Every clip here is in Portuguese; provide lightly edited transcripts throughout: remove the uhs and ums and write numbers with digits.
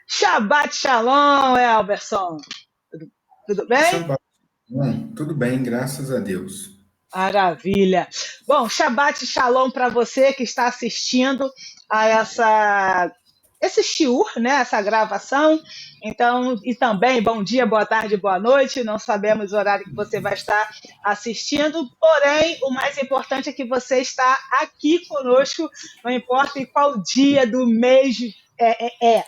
Shabbat Shalom, Elberson. Tudo, tudo bem? Shabbat. Bom, tudo bem, graças a Deus. Maravilha. Bom, Shabbat Shalom para você que está assistindo a esse shiur, né, essa gravação. Então, e também bom dia, boa tarde, boa noite. Não sabemos o horário que você vai estar assistindo, porém, o mais importante é que você está aqui conosco, não importa em qual dia do mês é.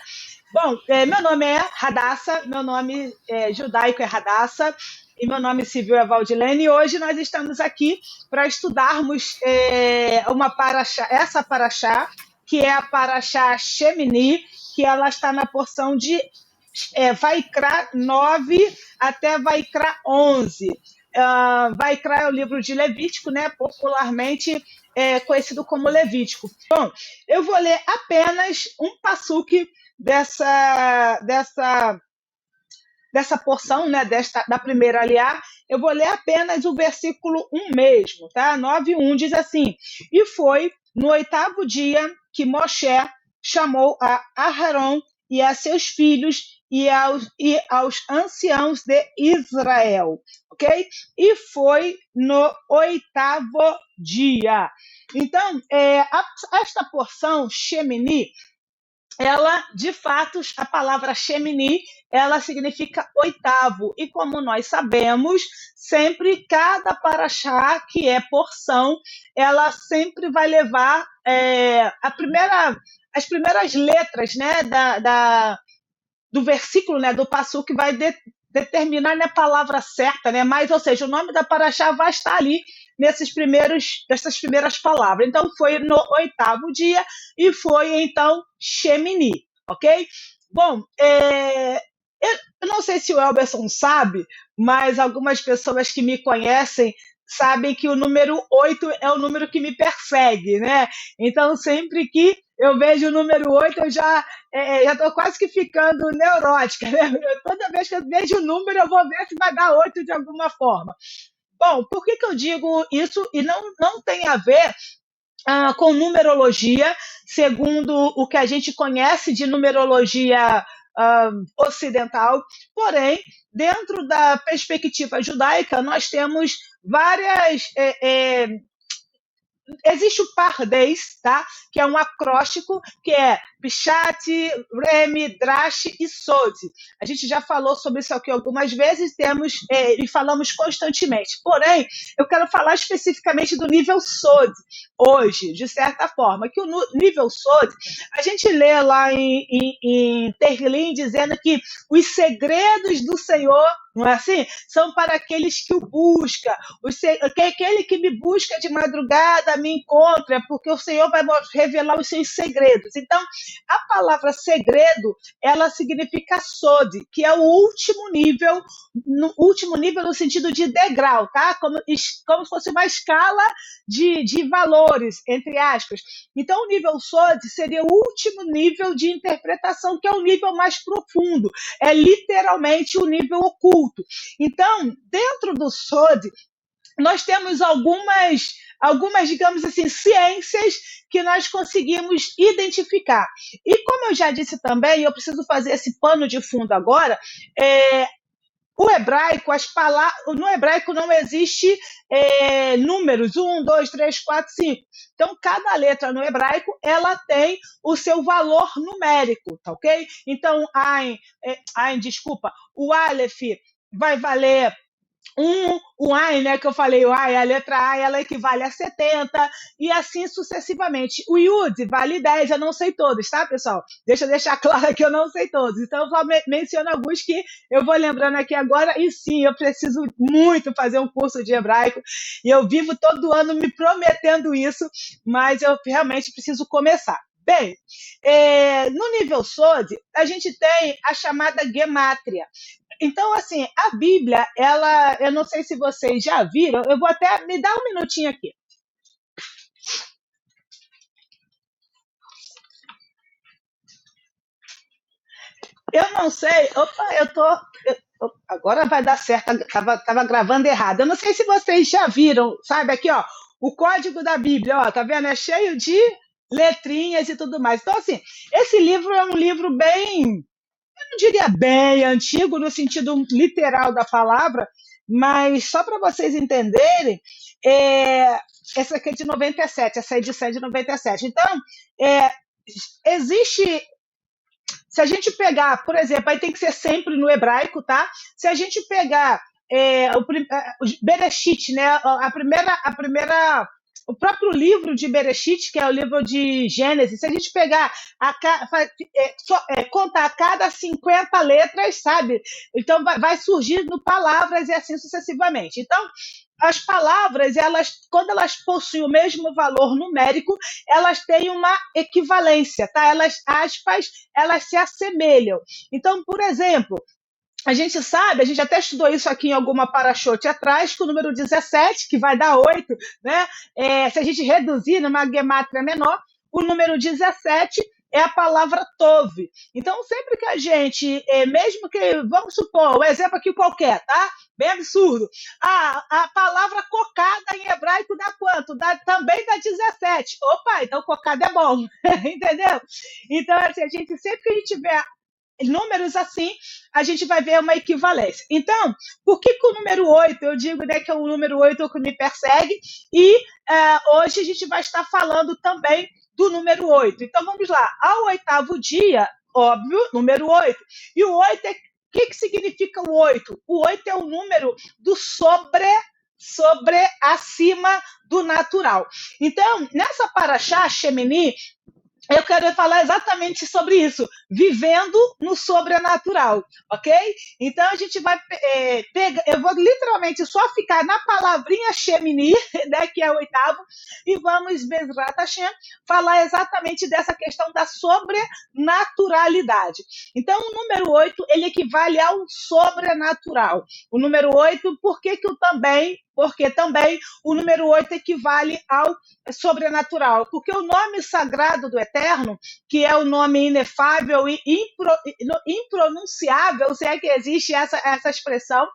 Bom, meu nome é Radassa, meu nome judaico é Radassa, e meu nome civil é Valdilene, e hoje nós estamos aqui para estudarmos uma paraxá, essa paraxá, que é a paraxá Shemini, que ela está na porção de Vaikra 9 até Vaikra 11. Vaikra é o livro de Levítico, né, popularmente conhecido como Levítico. Bom, eu vou ler apenas um passuque dessa porção, né, da primeira aliá. Eu vou ler apenas o versículo 1 mesmo, tá? 9:1 diz assim: E foi no 8º dia que Moshe chamou a Aharon e a seus filhos e aos anciãos de Israel, ok? E foi no 8º dia. Então, esta porção Shemini, ela, de fato, a palavra Shemini, ela significa oitavo. E como nós sabemos, sempre cada paraxá, que é porção, ela sempre vai levar as primeiras letras, né, do versículo, né, do passu, que vai determinar, né, a palavra certa, né? Mas, ou seja, o nome da paraxá vai estar ali nessas primeiras palavras. Então, foi no 8º dia e foi, então, Shemini, ok? Bom, eu não sei se o Elberson sabe, mas algumas pessoas que me conhecem sabem que o número 8 é o número que me persegue, né? Então, sempre que eu vejo o número 8, eu já estou quase que ficando neurótica, né? Toda vez que eu vejo o número, eu vou ver se vai dar 8 de alguma forma. Bom, por que eu digo isso? E não tem a ver com numerologia, segundo o que a gente conhece de numerologia ocidental, porém, dentro da perspectiva judaica, nós temos várias existe o Pardes, tá? Que é um acróstico, que é Pshat, Remi, Drash e Sod. A gente já falou sobre isso aqui algumas vezes, e falamos constantemente. Porém, eu quero falar especificamente do nível Sod hoje, de certa forma, que o nível Sod, a gente lê lá em Terlim dizendo que os segredos do Senhor, não é assim? São para aqueles que o buscam. Aquele que me busca de madrugada me encontra, porque o Senhor vai revelar os seus segredos. Então, a palavra segredo, ela significa sod, que é o último nível no sentido de degrau, tá? Como se fosse uma escala de valores, entre aspas. Então, o nível sod seria o último nível de interpretação, que é o nível mais profundo. É literalmente o nível oculto. Então, dentro do sod, nós temos algumas, digamos assim, ciências que nós conseguimos identificar. E como eu já disse também, eu preciso fazer esse pano de fundo agora, o hebraico, no hebraico não existe números, 1, 2, 3, 4, 5. Então, cada letra no hebraico, ela tem o seu valor numérico, tá ok? Então, desculpa, o Aleph vai valer o Ai, né, que eu falei, o Ai, a letra A, ela equivale a 70, e assim sucessivamente. O Yud vale 10, eu não sei todos, tá, pessoal? Deixa eu deixar claro que eu não sei todos. Então, eu só menciono alguns que eu vou lembrando aqui agora, e sim, eu preciso muito fazer um curso de hebraico, e eu vivo todo ano me prometendo isso, mas eu realmente preciso começar. Bem, no nível SOD, a gente tem a chamada gemátria. Então, assim, a Bíblia, eu não sei se vocês já viram, eu vou até me dar um minutinho aqui. Eu não sei, opa, agora vai dar certo, estava gravando errado. Eu não sei se vocês já viram, sabe, aqui, ó, o código da Bíblia, ó, tá vendo? É cheio de letrinhas e tudo mais. Então, assim, esse livro é um livro bem não diria bem antigo no sentido literal da palavra, mas só para vocês entenderem, é, essa aqui é de 97, essa edição é de 97. Então, é, existe. Se a gente pegar, por exemplo, aí tem que ser sempre no hebraico, tá? Se a gente pegar o Bereshit, né? O próprio livro de Bereshit, que é o livro de Gênesis, se a gente pegar, contar cada 50 letras, sabe? Então vai surgindo palavras e assim sucessivamente. Então, as palavras, quando elas possuem o mesmo valor numérico, elas têm uma equivalência, tá? Aspas, elas se assemelham. Então, por exemplo, a gente sabe, a gente até estudou isso aqui em alguma parachote atrás, que o número 17, que vai dar 8, né? Se a gente reduzir numa gemátria menor, o número 17 é a palavra tove. Então, sempre que a gente, mesmo que, vamos supor, um exemplo aqui qualquer, tá? Bem absurdo. A palavra cocada em hebraico dá quanto? Também dá 17. Opa, então cocada é bom. Entendeu? Então, assim, sempre que a gente tiver números assim, a gente vai ver uma equivalência. Então, por que o número 8, eu digo, né, que é o número 8 que me persegue, e hoje a gente vai estar falando também do número 8. Então, vamos lá. Ao oitavo dia, óbvio, número 8. E o 8 o que significa o 8? O 8 é o número do sobre, acima do natural. Então, nessa paraxá, Shemini, eu quero falar exatamente sobre isso, vivendo no sobrenatural, ok? Então a gente vai pegar, eu vou literalmente só ficar na palavrinha Shemini, né, que é o oitavo, e vamos, Bezrat Hashem, falar exatamente dessa questão da sobrenaturalidade. Então o número 8, ele equivale ao sobrenatural. O número 8, porque também o número 8 equivale ao sobrenatural, porque o nome sagrado do Eterno, que é o nome inefável e impronunciável, se é que existe essa expressão,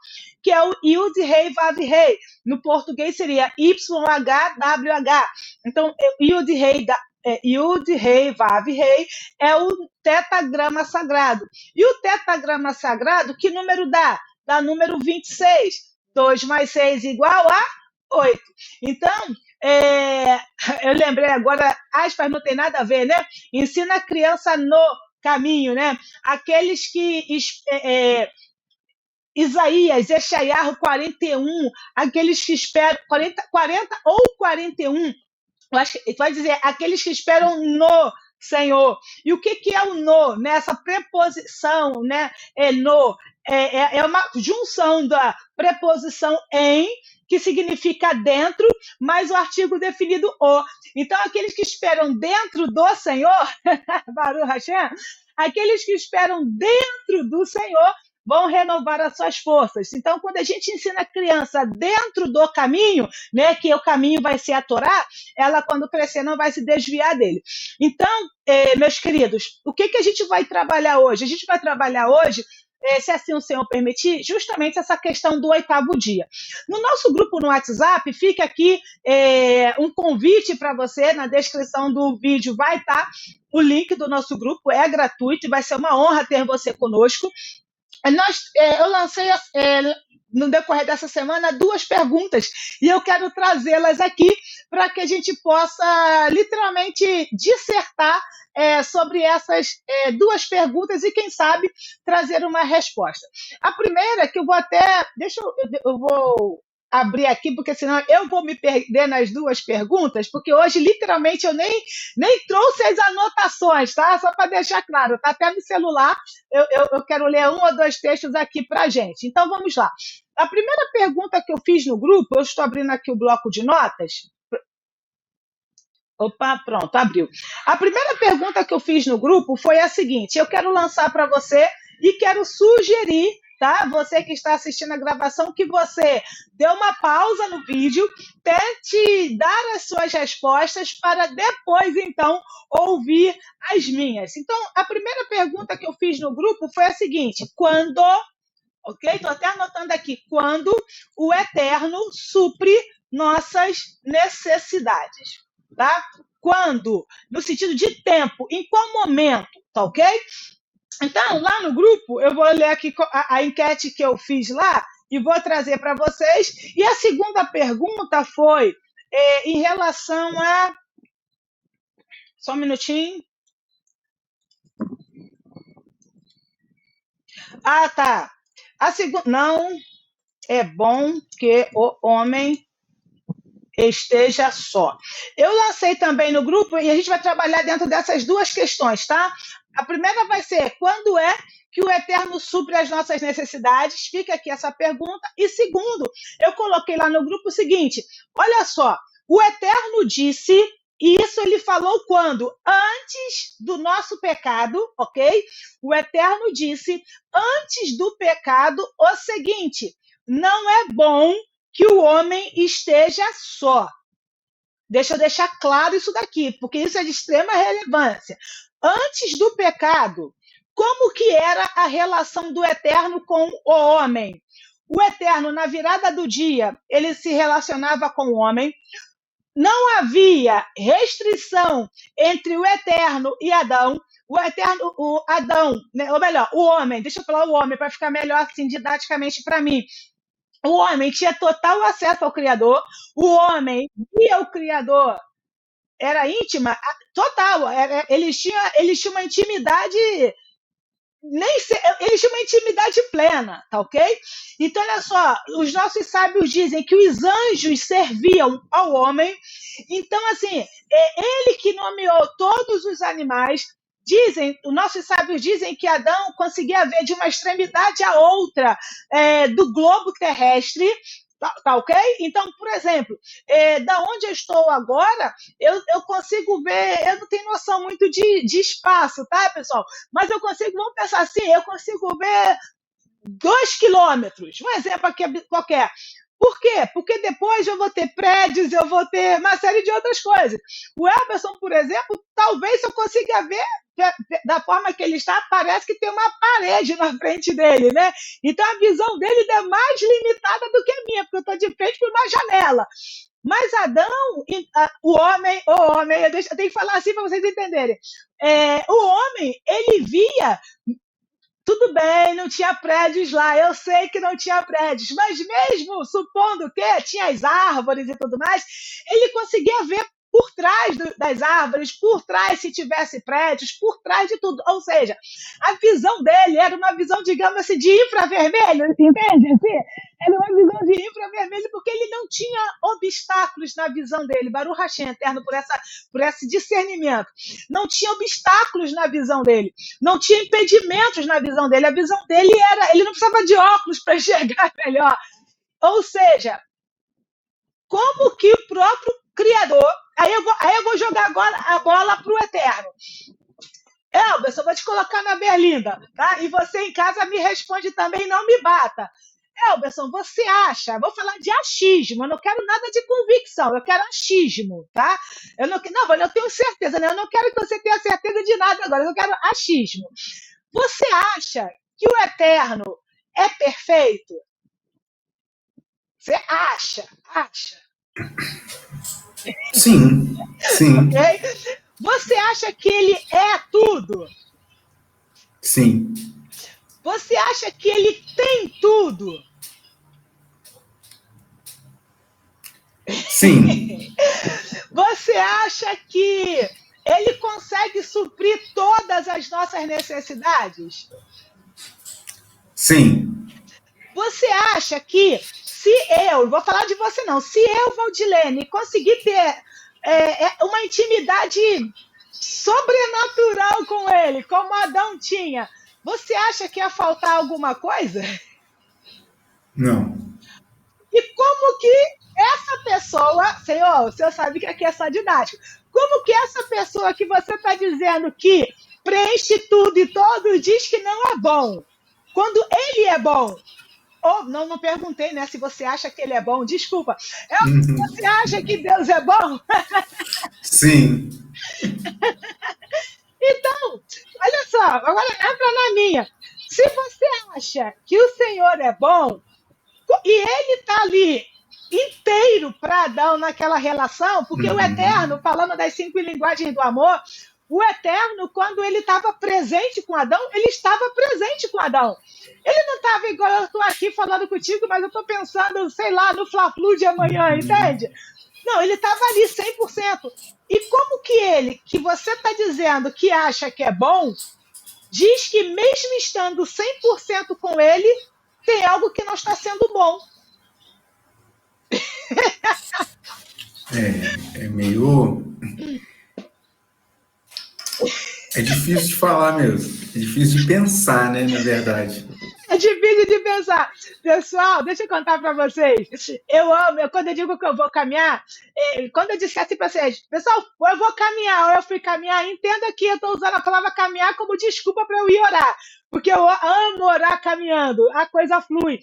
que é o Yud Rei Vav Rei. No português seria YHWH. Então, Yud Rei Vav Rei é o tetagrama sagrado. E o tetagrama sagrado, que número dá? Dá número 26. 2 mais 6 igual a 8. Então, eu lembrei agora, aspas, não tem nada a ver, né? Ensina a criança no caminho, né? Aqueles que... Isaías, Eshaiarro 41, aqueles que esperam... 40 ou 41, acho que vai dizer, aqueles que esperam no Senhor. E o que é o no? Né? Essa preposição, né? No é uma junção da preposição em, que significa dentro, mais o artigo definido o. Então, aqueles que esperam dentro do Senhor, Baruch Hashem, aqueles que esperam dentro do Senhor vão renovar as suas forças. Então, quando a gente ensina a criança dentro do caminho, né, que o caminho vai ser a Torá, ela, quando crescer, não vai se desviar dele. Então, meus queridos, o que a gente vai trabalhar hoje? A gente vai trabalhar hoje, se assim o Senhor permitir, justamente essa questão do oitavo dia. No nosso grupo no WhatsApp, fica aqui um convite para você, na descrição do vídeo vai estar o link do nosso grupo, é gratuito e vai ser uma honra ter você conosco. Eu lancei no decorrer dessa semana 2 perguntas e eu quero trazê-las aqui para que a gente possa literalmente dissertar sobre essas 2 perguntas e, quem sabe, trazer uma resposta. A primeira, que eu vou até... eu vou abrir aqui, porque senão eu vou me perder nas 2 perguntas, porque hoje, literalmente, eu nem trouxe as anotações, tá? Só para deixar claro, tá até no celular, eu quero ler 1 ou 2 textos aqui para a gente. Então, vamos lá. A primeira pergunta que eu fiz no grupo, eu estou abrindo aqui o bloco de notas. Opa, pronto, abriu. A primeira pergunta que eu fiz no grupo foi a seguinte, eu quero lançar para você e quero sugerir, tá? Você que está assistindo a gravação, que você dê uma pausa no vídeo, tente dar as suas respostas para depois, então, ouvir as minhas. Então, a primeira pergunta que eu fiz no grupo foi a seguinte, quando, ok? Estou até anotando aqui, quando o Eterno supre nossas necessidades, tá? Quando? No sentido de tempo, em qual momento, tá ok? Então, lá no grupo, eu vou ler aqui a enquete que eu fiz lá e vou trazer para vocês. E a segunda pergunta foi em relação a. Só um minutinho. Ah, tá. A segunda. Não é bom que o homem esteja só. Eu lancei também no grupo e a gente vai trabalhar dentro dessas duas questões, tá? A primeira vai ser quando é que o Eterno supre as nossas necessidades? Fica aqui essa pergunta. E segundo, eu coloquei lá no grupo o seguinte: olha só, o Eterno disse, e isso ele falou quando? Antes do nosso pecado, ok? O Eterno disse, antes do pecado, o seguinte: não é bom que o homem esteja só. Deixa eu deixar claro isso daqui, porque isso é de extrema relevância. Antes do pecado, como que era a relação do Eterno com o homem? O Eterno, na virada do dia, ele se relacionava com o homem. Não havia restrição entre o Eterno e Adão. O Adão, né, ou melhor, o homem, deixa eu falar o homem para ficar melhor assim didaticamente para mim. O homem tinha total acesso ao Criador, o homem via o Criador, era íntima, total, eles tinham uma intimidade, eles tinham uma intimidade plena, tá ok? Então, olha só, os nossos sábios dizem que os anjos serviam ao homem, então, assim, ele que nomeou todos os animais. Os nossos sábios dizem que Adão conseguia ver de uma extremidade à outra do globo terrestre, tá ok? Então, por exemplo, da onde eu estou agora, eu consigo ver, eu não tenho noção muito de espaço, tá, pessoal? Mas eu consigo, vamos pensar assim, eu consigo ver 2 quilômetros, um exemplo aqui qualquer. Por quê? Porque depois eu vou ter prédios, eu vou ter uma série de outras coisas. O Everson, por exemplo, talvez eu consiga ver da forma que ele está, parece que tem uma parede na frente dele, né? Então a visão dele é mais limitada do que a minha, porque eu estou de frente para uma janela. Mas Adão, o homem, eu tenho que falar assim para vocês entenderem. O homem, ele via. Tudo bem, não tinha prédios lá, eu sei que não tinha prédios, mas mesmo supondo que tinha as árvores e tudo mais, ele conseguia ver por trás das árvores, por trás se tivesse prédios, por trás de tudo. Ou seja, a visão dele era uma visão, digamos assim, de infravermelho, entende? Assim, era uma visão de infravermelho porque ele não tinha obstáculos na visão dele. Baruch Hashem, eterno, por esse discernimento. Não tinha obstáculos na visão dele. Não tinha impedimentos na visão dele. A visão dele era... Ele não precisava de óculos para enxergar melhor. Ou seja, como que o próprio Criador... Aí eu vou jogar agora a bola para o Eterno. Elber, eu vou te colocar na berlinda, tá? E você em casa me responde também, não me bata. Elberson, você acha? Vou falar de achismo, eu não quero nada de convicção, eu quero achismo, tá? Eu tenho certeza, né? Eu não quero que você tenha certeza de nada agora, eu quero achismo. Você acha que o Eterno é perfeito? Você acha? Sim, sim, Okay? Você acha que ele é tudo? sim. Você acha que ele tem tudo? Sim. Você acha que ele consegue suprir todas as nossas necessidades? Sim. Você acha que se eu, vou falar de você não, se eu, Valdilene, conseguir ter uma intimidade sobrenatural com ele, como Adão tinha, você acha que ia faltar alguma coisa? Não. E como que essa pessoa, Senhor, o Senhor sabe que aqui é só didático, como que essa pessoa que você está dizendo que preenche tudo e todo diz que não é bom, quando ele é bom? Ou não perguntei, né, se você acha que ele é bom, desculpa. Você acha que Deus é bom? Sim. Então, olha só, agora entra na minha. Se você acha que o Senhor é bom, e ele está ali inteiro para Adão naquela relação, porque o Eterno, falando das 5 linguagens do amor, O Eterno, quando ele estava presente com Adão, ele estava presente com Adão. Ele não estava igual eu estou aqui falando contigo, mas eu estou pensando, sei lá, no Fla-Flu de amanhã, entende? Não, ele estava ali 100%. E como que ele, que você está dizendo que acha que é bom, diz que mesmo estando 100% com ele, tem algo que não está sendo bom. É meio. É difícil de falar mesmo. É difícil de pensar, né? Na verdade. É difícil de pensar. Pessoal, deixa eu contar para vocês. Eu amo, quando eu digo que eu vou caminhar, quando eu dissesse para vocês, pessoal, ou eu vou caminhar, ou eu fui caminhar, entenda que eu estou usando a palavra caminhar como desculpa para eu ir orar. Porque eu amo orar caminhando, a coisa flui.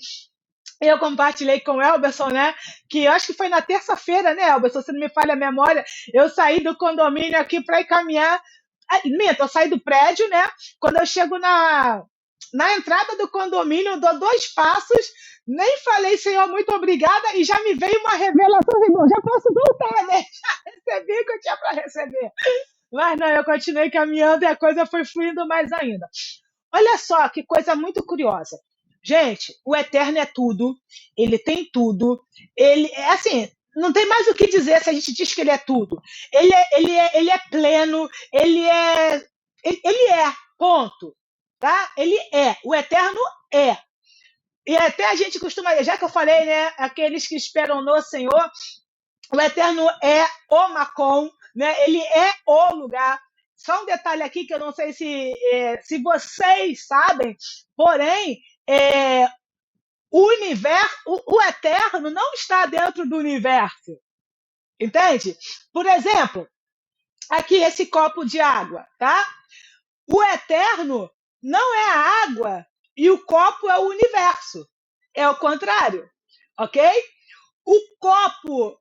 Eu compartilhei com o Elberson, né? Que eu acho que foi na terça-feira, né, Elberson? Se não me falha a memória, eu saí do condomínio aqui para ir caminhar. Minto, eu saí do prédio, né? Quando eu chego na entrada do condomínio, eu dou 2 passos, nem falei, Senhor, muito obrigada, e já me veio uma revelação, irmão, já posso voltar, né? Já recebi o que eu tinha para receber. Mas não, eu continuei caminhando e a coisa foi fluindo mais ainda. Olha só que coisa muito curiosa. Gente, o Eterno é tudo, ele tem tudo, ele é assim, não tem mais o que dizer se a gente diz que ele é tudo. Ele é pleno, ele é, ponto. Tá? Ele é, o Eterno é. E até a gente costuma, já que eu falei, né, aqueles que esperam no Senhor, o Eterno é o Macom, né? Ele é o lugar. Só um detalhe aqui que eu não sei se vocês sabem, porém, o universo, o Eterno não está dentro do universo, entende? Por exemplo, aqui esse copo de água, tá? O Eterno não é a água e o copo é o universo. É o contrário, ok? O copo,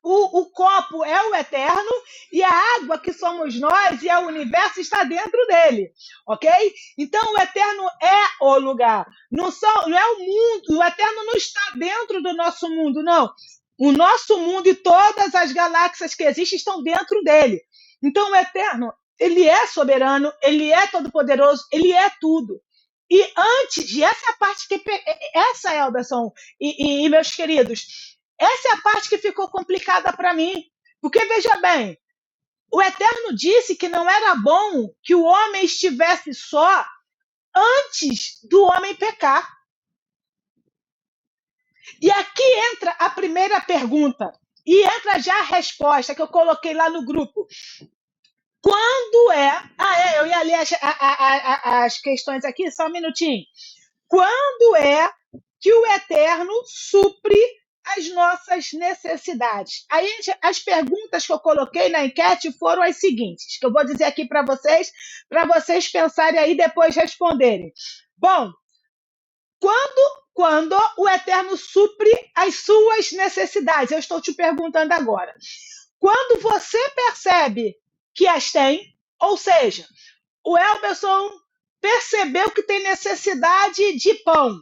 o copo é o Eterno e a água que somos nós e é o universo está dentro dele, ok? Então o Eterno é o lugar, não é o mundo, o Eterno não está dentro do nosso mundo, não. O nosso mundo e todas as galáxias que existem estão dentro dele. Então o Eterno, ele é soberano, ele é todo-poderoso, ele é tudo. E antes, e essa é a parte que... Essa, Elberson e meus queridos, essa é a parte que ficou complicada para mim. Porque, veja bem, o Eterno disse que não era bom que o homem estivesse só antes do homem pecar. E aqui entra a primeira pergunta. E entra já a resposta que eu coloquei lá no grupo. Quando é... eu ia ler as questões aqui, só um minutinho. Quando é que o Eterno supre as nossas necessidades? Aí, as perguntas que eu coloquei na enquete foram as seguintes, que eu vou dizer aqui para vocês pensarem aí e depois responderem. Bom, quando o Eterno supre as suas necessidades? Eu estou te perguntando agora. Quando você percebe que as tem, ou seja, o Elberson percebeu que tem necessidade de pão.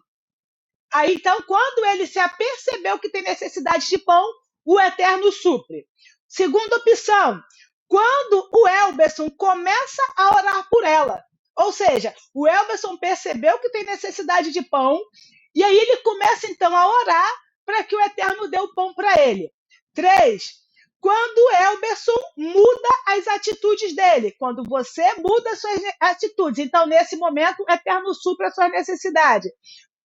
Aí, então, quando ele se apercebeu que tem necessidade de pão, o Eterno supre. Segunda opção, quando o Elberson começa a orar por ela. Ou seja, o Elberson percebeu que tem necessidade de pão, e aí ele começa, então, a orar para que o Eterno dê o pão para ele. 3, quando o Elberson muda as atitudes dele, quando você muda as suas atitudes. Então, nesse momento, o Eterno supre a sua necessidade.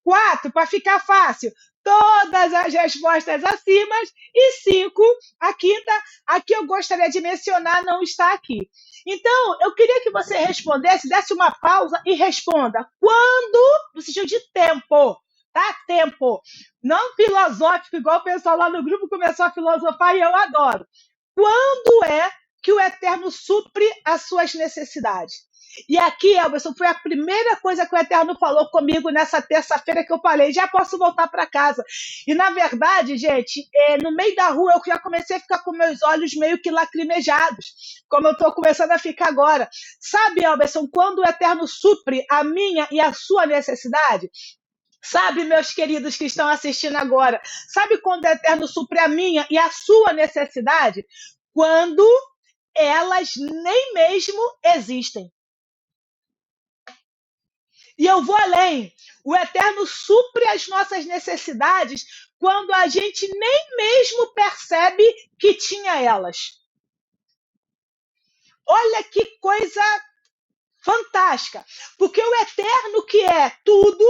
4, para ficar fácil, todas as respostas acima. E 5, a quinta, a que eu gostaria de mencionar, não está aqui. Então, eu queria que você respondesse, desse uma pausa e responda. Quando, no sentido de tempo, tá? Tempo. Não filosófico, igual o pessoal lá no grupo começou a filosofar e eu adoro. Quando é que o Eterno supre as suas necessidades? E aqui, Elberson, foi a primeira coisa que o Eterno falou comigo nessa terça-feira que eu falei, já posso voltar para casa. E, na verdade, gente, no meio da rua eu já comecei a ficar com meus olhos meio que lacrimejados, como eu estou começando a ficar agora. Sabe, Elberson, quando o Eterno supre a minha e a sua necessidade? Sabe, meus queridos que estão assistindo agora, sabe quando o Eterno supre a minha e a sua necessidade? Quando elas nem mesmo existem. E eu vou além. O Eterno supre as nossas necessidades quando a gente nem mesmo percebe que tinha elas. Olha que coisa fantástica. Porque o Eterno, que é tudo,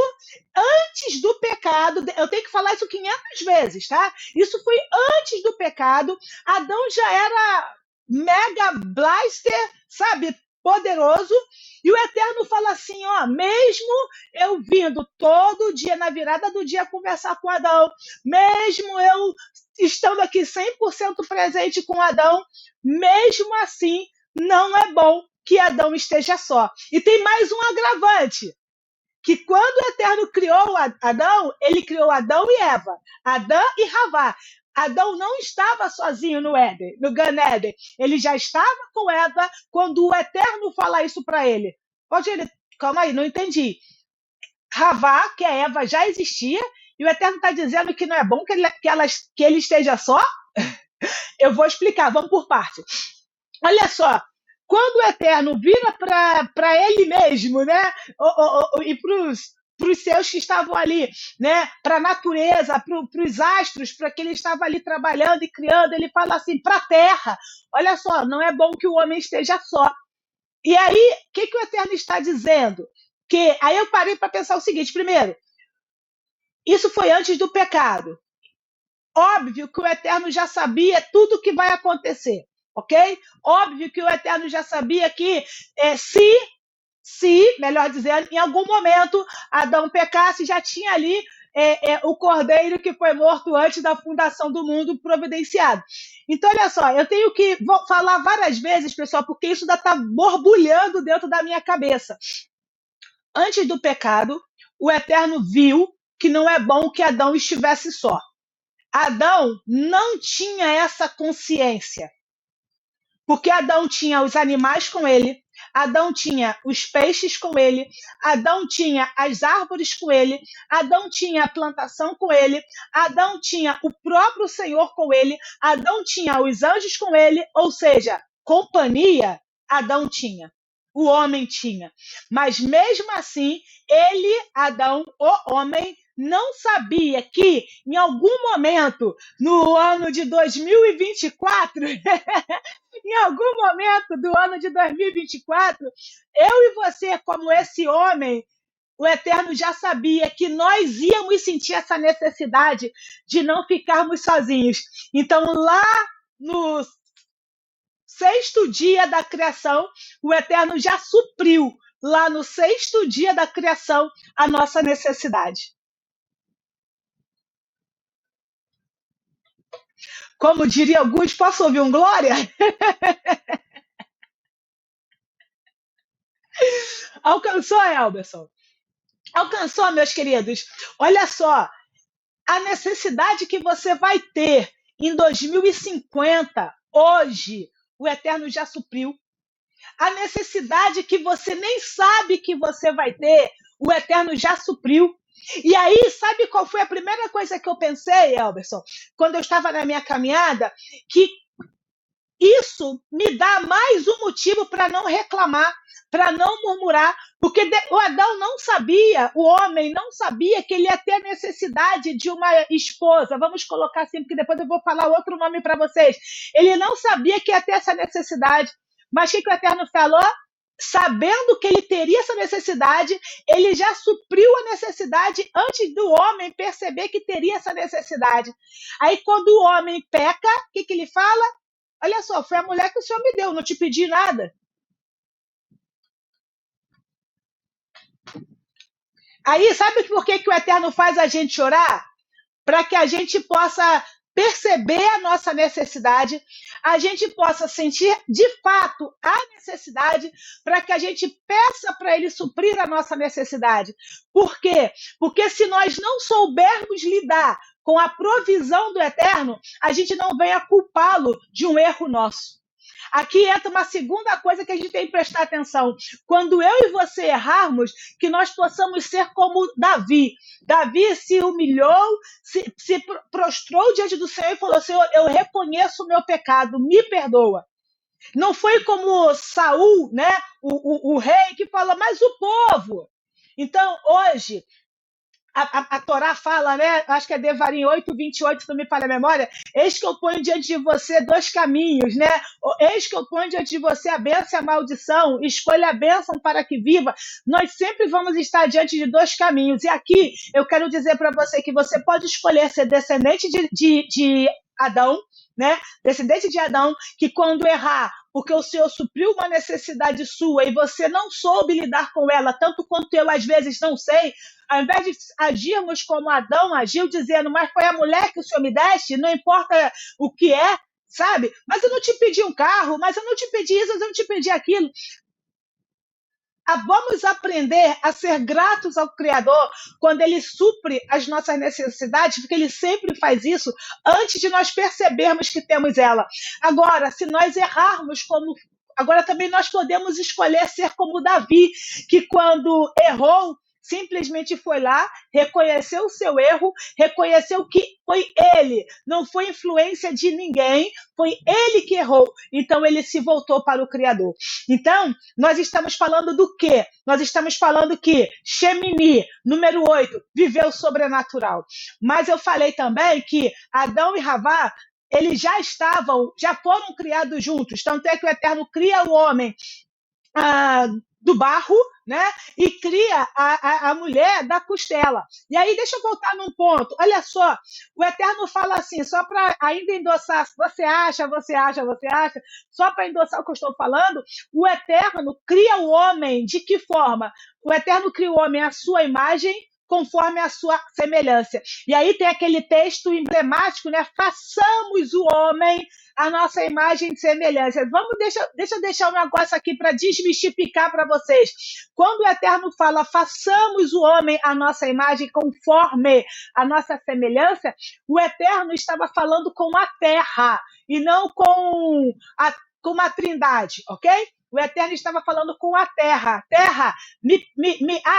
antes do pecado, eu tenho que falar isso 500 vezes, tá? Isso foi antes do pecado. Adão já era mega blaster, sabe? Poderoso. E o Eterno fala assim, ó, mesmo eu vindo todo dia, na virada do dia, conversar com Adão, mesmo eu estando aqui 100% presente com Adão, mesmo assim, não é bom que Adão esteja só. E tem mais um agravante, que quando o Eterno criou Adão, ele criou Adão e Eva, Adão e Havá. Adão não estava sozinho no Éden, no Gan Éden. Ele já estava com Eva quando o Eterno fala isso para ele. Pode ele, calma aí, não entendi. Havá, que é Eva, já existia, e o Eterno está dizendo que não é bom que ele esteja só? Eu vou explicar, vamos por parte. Olha só, quando o Eterno vira para ele mesmo, né? E para os seus que estavam ali, né? Para a natureza, para os astros, para que ele estava ali trabalhando e criando, ele fala assim, para a terra, olha só, não é bom que o homem esteja só. E aí, o que o Eterno está dizendo? Aí eu parei para pensar o seguinte, primeiro, isso foi antes do pecado. Óbvio que o Eterno já sabia tudo o que vai acontecer. Ok? Óbvio que o Eterno já sabia que se, melhor dizendo, em algum momento Adão pecasse, já tinha ali o cordeiro que foi morto antes da fundação do mundo providenciado. Então, olha só, eu tenho que falar várias vezes, pessoal, porque isso ainda está borbulhando dentro da minha cabeça. Antes do pecado, o Eterno viu que não é bom que Adão estivesse só. Adão não tinha essa consciência. Porque Adão tinha os animais com ele, Adão tinha os peixes com ele, Adão tinha as árvores com ele, Adão tinha a plantação com ele, Adão tinha o próprio Senhor com ele, Adão tinha os anjos com ele, ou seja, companhia Adão tinha, o homem tinha. Mas mesmo assim, ele, Adão, o homem, não sabia que em algum momento, no ano de 2024, em algum momento do ano de 2024, eu e você, como esse homem, o Eterno já sabia que nós íamos sentir essa necessidade de não ficarmos sozinhos. Então, lá no 6º dia da criação, o Eterno já supriu, lá no 6º dia da criação, a nossa necessidade. Como diria alguns, posso ouvir um glória? Alcançou, Elberson? Alcançou, meus queridos? Olha só, a necessidade que você vai ter em 2050, hoje, o Eterno já supriu. A necessidade que você nem sabe que você vai ter, o Eterno já supriu. E aí, sabe qual foi a primeira coisa que eu pensei, Elberson, quando eu estava na minha caminhada? Que isso me dá mais um motivo para não reclamar, para não murmurar, porque o Adão não sabia, o homem não sabia que ele ia ter a necessidade de uma esposa. Vamos colocar assim, porque depois eu vou falar outro nome para vocês. Ele não sabia que ia ter essa necessidade. Mas o que o Eterno falou? Sabendo que ele teria essa necessidade, ele já supriu a necessidade antes do homem perceber que teria essa necessidade. Aí, quando o homem peca, o que ele fala? Olha só, foi a mulher que o Senhor me deu, não te pedi nada. Aí, sabe por que o Eterno faz a gente orar? Para que a gente possa perceber a nossa necessidade, a gente possa sentir de fato a necessidade, para que a gente peça para ele suprir a nossa necessidade. Por quê? Porque se nós não soubermos lidar com a provisão do Eterno, a gente não venha culpá-lo de um erro nosso. Aqui entra uma segunda coisa que a gente tem que prestar atenção. Quando eu e você errarmos, que nós possamos ser como Davi. Davi se humilhou, se prostrou diante do Senhor e falou: Senhor, eu reconheço o meu pecado, me perdoa. Não foi como Saul, né, o rei, que falou, mas o povo. Então, hoje, a Torá fala, né? Acho que é Devarim 8:28, se não me falha a memória. Eis que eu ponho diante de você dois caminhos, né? Eis que eu ponho diante de você a bênção e a maldição. Escolha a bênção para que viva. Nós sempre vamos estar diante de dois caminhos. E aqui eu quero dizer para você que você pode escolher ser descendente de Adão, né? Descendente de Adão, que quando errar, porque o Senhor supriu uma necessidade sua e você não soube lidar com ela, tanto quanto eu às vezes não sei, ao invés de agirmos como Adão agiu, dizendo, mas foi a mulher que o Senhor me deste, não importa o que é, sabe? Mas eu não te pedi um carro, mas eu não te pedi isso, eu não te pedi aquilo. Vamos aprender a ser gratos ao Criador quando Ele supre as nossas necessidades, porque Ele sempre faz isso antes de nós percebermos que temos ela. Agora, se nós errarmos como. Agora também nós podemos escolher ser como Davi, que quando errou, simplesmente foi lá, reconheceu o seu erro, reconheceu que foi ele, não foi influência de ninguém, foi ele que errou. Então ele se voltou para o Criador. Então, nós estamos falando do quê? Nós estamos falando que Shemini, número 8, viveu sobrenatural. Mas eu falei também que Adão e Havá, eles já foram criados juntos. Tanto é que o Eterno cria o homem do barro, né? E cria a mulher da costela. E aí, deixa eu voltar num ponto. Olha só, o Eterno fala assim, só para ainda endossar, você acha, só para endossar o que eu estou falando, o Eterno cria o homem de que forma? O Eterno cria o homem à sua imagem, conforme a sua semelhança. E aí tem aquele texto emblemático, né? Façamos o homem a nossa imagem e semelhança. Deixa eu deixar um negócio aqui para desmistificar para vocês. Quando o Eterno fala, façamos o homem a nossa imagem conforme a nossa semelhança, o Eterno estava falando com a terra e não com a trindade, ok? O Eterno estava falando com a terra. Terra,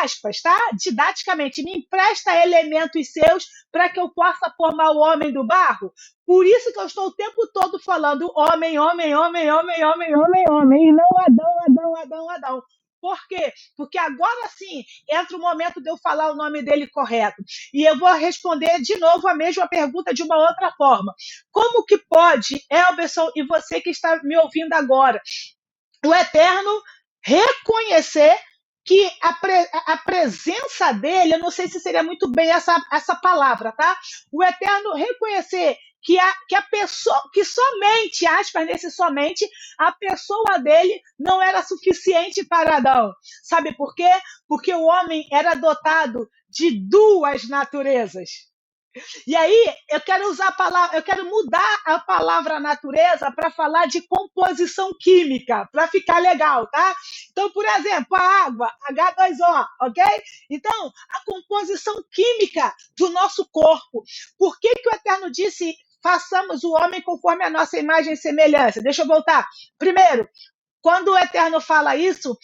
aspas, tá? Didaticamente, me empresta elementos seus para que eu possa formar o homem do barro. Por isso que eu estou o tempo todo falando homem, homem, homem, homem, homem, homem, homem, e não Adão. Por quê? Porque agora sim entra o momento de eu falar o nome dele correto. E eu vou responder de novo a mesma pergunta de uma outra forma. Como que pode, Elberson, e você que está me ouvindo agora, o Eterno reconhecer que a presença dele, eu não sei se seria muito bem essa palavra, tá? O Eterno reconhecer que a pessoa, que somente, aspas, nesse somente, a pessoa dele não era suficiente para Adão. Sabe por quê? Porque o homem era dotado de duas naturezas. E aí, eu quero mudar a palavra natureza para falar de composição química, para ficar legal, tá? Então, por exemplo, a água, H2O, ok? Então, a composição química do nosso corpo. Por que o Eterno disse, façamos o homem conforme a nossa imagem e semelhança? Deixa eu voltar. Primeiro, quando o Eterno fala isso,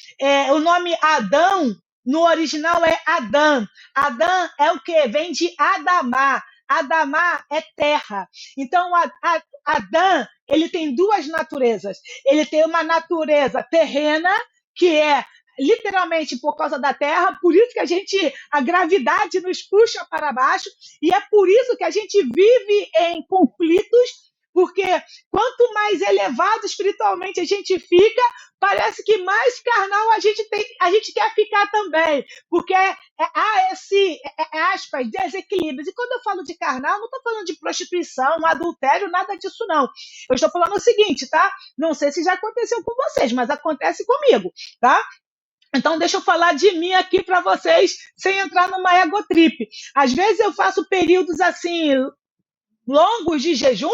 o nome Adão, no original é Adã. Adã é o quê? Vem de Adamá. Adamá é terra. Então, Adã, ele tem duas naturezas. Ele tem uma natureza terrena, que é literalmente por causa da terra, por isso que a gravidade nos puxa para baixo, e é por isso que a gente vive em conflitos, porque quanto mais elevado espiritualmente a gente fica, parece que mais carnal a gente quer ficar também, porque há esse, aspas, desequilíbrio. E quando eu falo de carnal, não estou falando de prostituição, adultério, nada disso não. Eu estou falando o seguinte, tá? Não sei se já aconteceu com vocês, mas acontece comigo, tá? Então, deixa eu falar de mim aqui para vocês, sem entrar numa egotrip. Às vezes eu faço períodos assim, longos de jejum,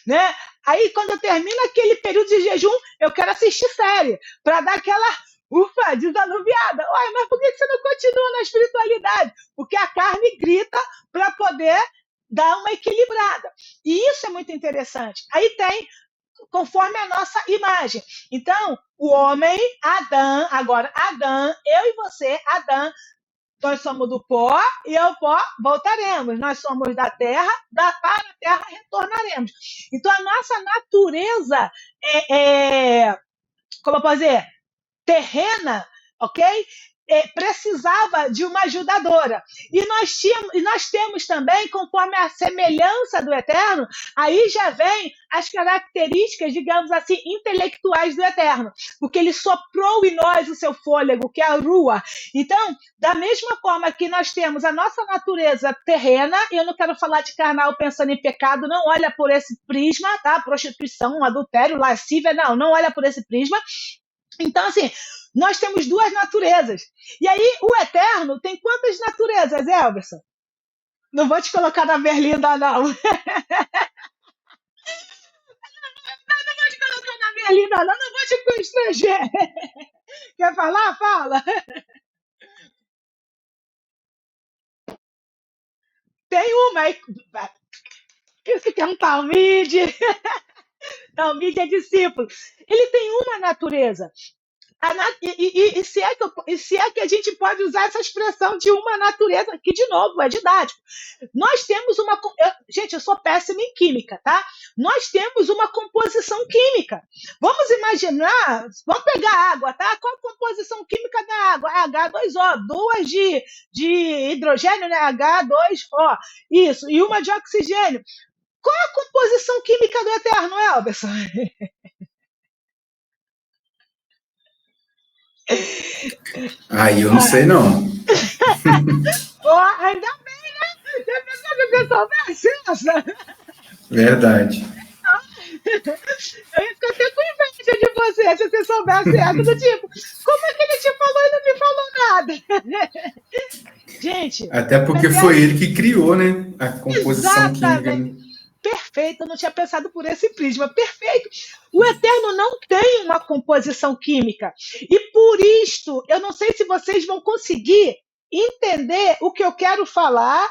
né? Aí, quando eu termino aquele período de jejum, eu quero assistir série, para dar aquela desanuviada. Ué, mas por que você não continua na espiritualidade? Porque a carne grita para poder dar uma equilibrada. E isso é muito interessante. Aí tem conforme a nossa imagem. Então, o homem, Adão, agora Adão, eu e você, Adão, Nós somos do pó e ao pó voltaremos. Nós somos da terra, para a terra retornaremos. Então, a nossa natureza como eu posso dizer, terrena, ok? Precisava de uma ajudadora. E nós temos também, conforme a semelhança do Eterno, aí já vem as características, digamos assim, intelectuais do Eterno, porque ele soprou em nós o seu fôlego, que é a rua. Então, da mesma forma que nós temos a nossa natureza terrena, eu não quero falar de carnal pensando em pecado, não olha por esse prisma, tá? Prostituição, adultério, lascívia, não olha por esse prisma. Então, assim, nós temos duas naturezas. E aí, o Eterno tem quantas naturezas, Elberson? Não vou te colocar na berlinda, não. Não vou te colocar na berlinda, não. Não vou te constranger. Quer falar? Fala. Tem uma aí. Isso que é um Talmide. Talmide é discípulo. Ele tem uma natureza. Se é que a gente pode usar essa expressão de uma natureza, que, de novo, é didático. Nós temos uma. Gente, eu sou péssima em química, tá? Nós temos uma composição química. Vamos imaginar, vamos pegar água, tá? Qual a composição química da água? É H2O, duas de hidrogênio, né? H2O, isso, e uma de oxigênio. Qual a composição química do Eterno, Elberson? Aí eu não sei, não. Ainda bem, né? Já pensou que eu soubesse essa? Verdade. Eu ia ficar até com inveja de você se você soubesse essa, do tipo, como é que ele te falou e não me falou nada? Gente, Até porque foi ele que criou, né? A composição química. exatamente. Perfeito, eu não tinha pensado por esse prisma. Perfeito. O Eterno não tem uma composição química. E por isto, eu não sei se vocês vão conseguir entender o que eu quero falar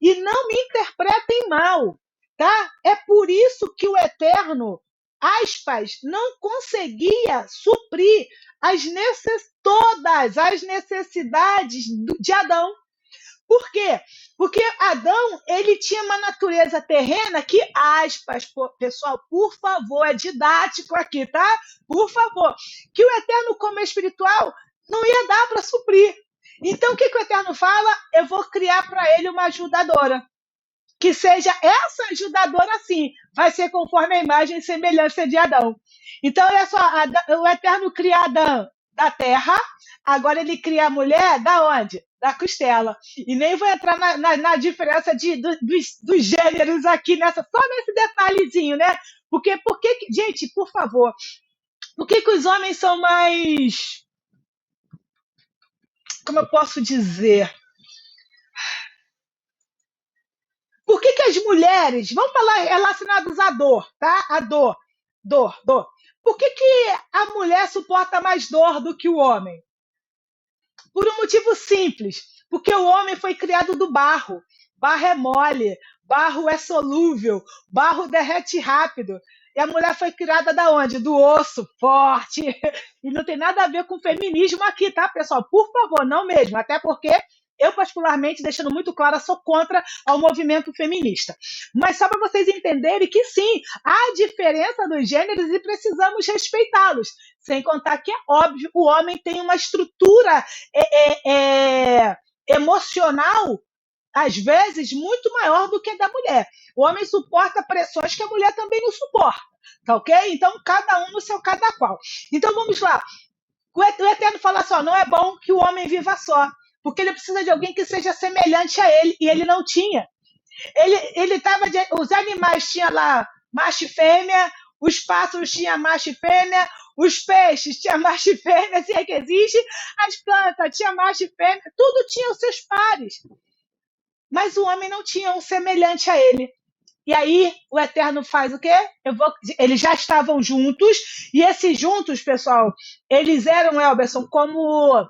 e não me interpretem mal, tá? É por isso que o Eterno, aspas, não conseguia suprir todas as necessidades de Adão. Por quê? Porque Adão, ele tinha uma natureza terrena que, aspas, pessoal, por favor, é didático aqui, tá? Por favor. Que o Eterno, como espiritual, não ia dar para suprir. Então, o que o Eterno fala? Eu vou criar para ele uma ajudadora. Que seja essa ajudadora, sim, vai ser conforme a imagem e semelhança de Adão. Então, olha só, o Eterno cria Adão da terra, agora ele cria a mulher da onde? Da costela. E nem vou entrar na diferença dos gêneros aqui, só nesse detalhezinho, né? Porque, gente, por favor, por que os homens são mais. Como eu posso dizer? Por que as mulheres, vamos falar relacionados à dor, tá? A dor. Por que a mulher suporta mais dor do que o homem? Por um motivo simples, porque o homem foi criado do barro. Barro é mole, barro é solúvel, barro derrete rápido. E a mulher foi criada da onde? Do osso, forte. E não tem nada a ver com feminismo aqui, tá, pessoal? Por favor, não mesmo. Até porque eu, particularmente, deixando muito claro, sou contra ao movimento feminista. Mas só para vocês entenderem que, sim, há diferença dos gêneros e precisamos respeitá-los. Sem contar que, é óbvio, o homem tem uma estrutura emocional, às vezes, muito maior do que a da mulher. O homem suporta pressões que a mulher também não suporta. Tá ok? Então, cada um no seu cada qual. Então, vamos lá. O Eterno fala assim, não é bom que o homem viva só, porque ele precisa de alguém que seja semelhante a ele, e ele não tinha. Os animais tinham lá macho e fêmea, os pássaros tinham macho e fêmea, os peixes tinham macho e fêmea, se é que existe, as plantas tinham macho e fêmea, tudo tinha os seus pares. Mas o homem não tinha um semelhante a ele. E aí o Eterno faz o quê? Eles já estavam juntos, e esses juntos, pessoal, eles eram, Elberson, como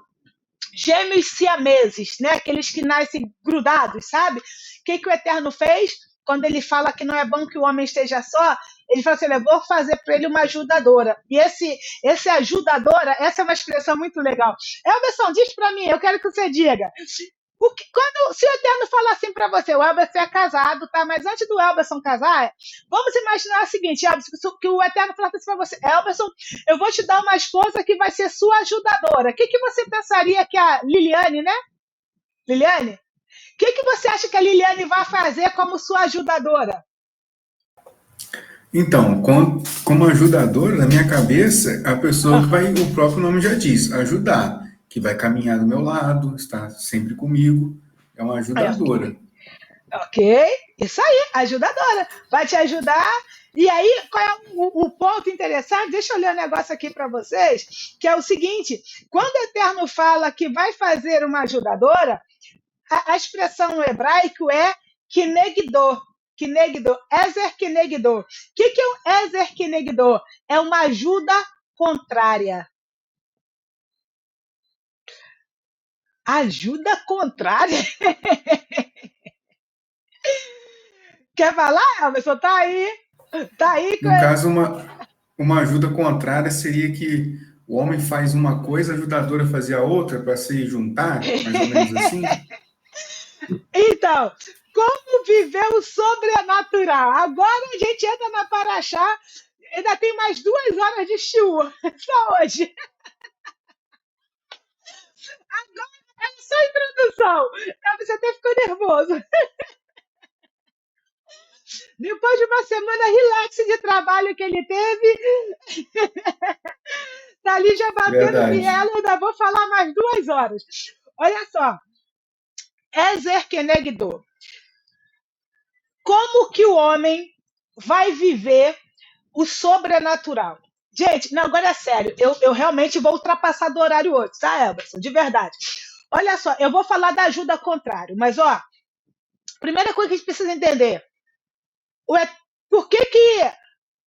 gêmeos siameses, né? Aqueles que nascem grudados, sabe? O que o Eterno fez? Quando ele fala que não é bom que o homem esteja só, ele fala assim, eu vou fazer para ele uma ajudadora. E esse ajudadora, essa é uma expressão muito legal. Elberson, diz para mim, eu quero que você diga. Se o Eterno falar assim para você, o Elberson é casado, tá? Mas antes do Elberson casar, vamos imaginar o seguinte, Elberson, que o Eterno falasse assim para você, Elberson, eu vou te dar uma esposa que vai ser sua ajudadora. O que você pensaria que a Liliane, né? Liliane? O que você acha que a Liliane vai fazer como sua ajudadora? Então, como ajudador, na minha cabeça, a pessoa que vai, o próprio nome já diz, ajudar, que vai caminhar do meu lado, estar sempre comigo, é uma ajudadora. Ok, isso aí, ajudadora. Vai te ajudar. E aí, qual é o ponto interessante? Deixa eu ler um negócio aqui para vocês, que é o seguinte: quando o Eterno fala que vai fazer uma ajudadora, a expressão no hebraico é kinegdor. Kinegdor, Ezer kinegdor. O que é o Ezer kinegdor? É uma ajuda contrária. Ajuda contrária? Quer falar, Elvis? Tá aí. Tá aí. No caso, uma ajuda contrária seria que o homem faz uma coisa, a ajudadora fazia outra para se juntar, mais ou menos assim? Então, como viver o sobrenatural? Agora a gente entra na Paraxá, ainda tem mais 2 horas de shiur, só hoje. Agora é só introdução. Você até ficou nervoso. Depois de uma semana relax de trabalho que ele teve, tá ali já batendo biela, eu ainda vou falar mais 2 horas. Olha só, Ezer Kenegdo. Como que o homem vai viver o sobrenatural? Gente, não, agora é sério. Eu realmente vou ultrapassar do horário hoje, tá, Elberson? De verdade. Olha só, eu vou falar da ajuda contrária, mas, ó, primeira coisa que a gente precisa entender, por que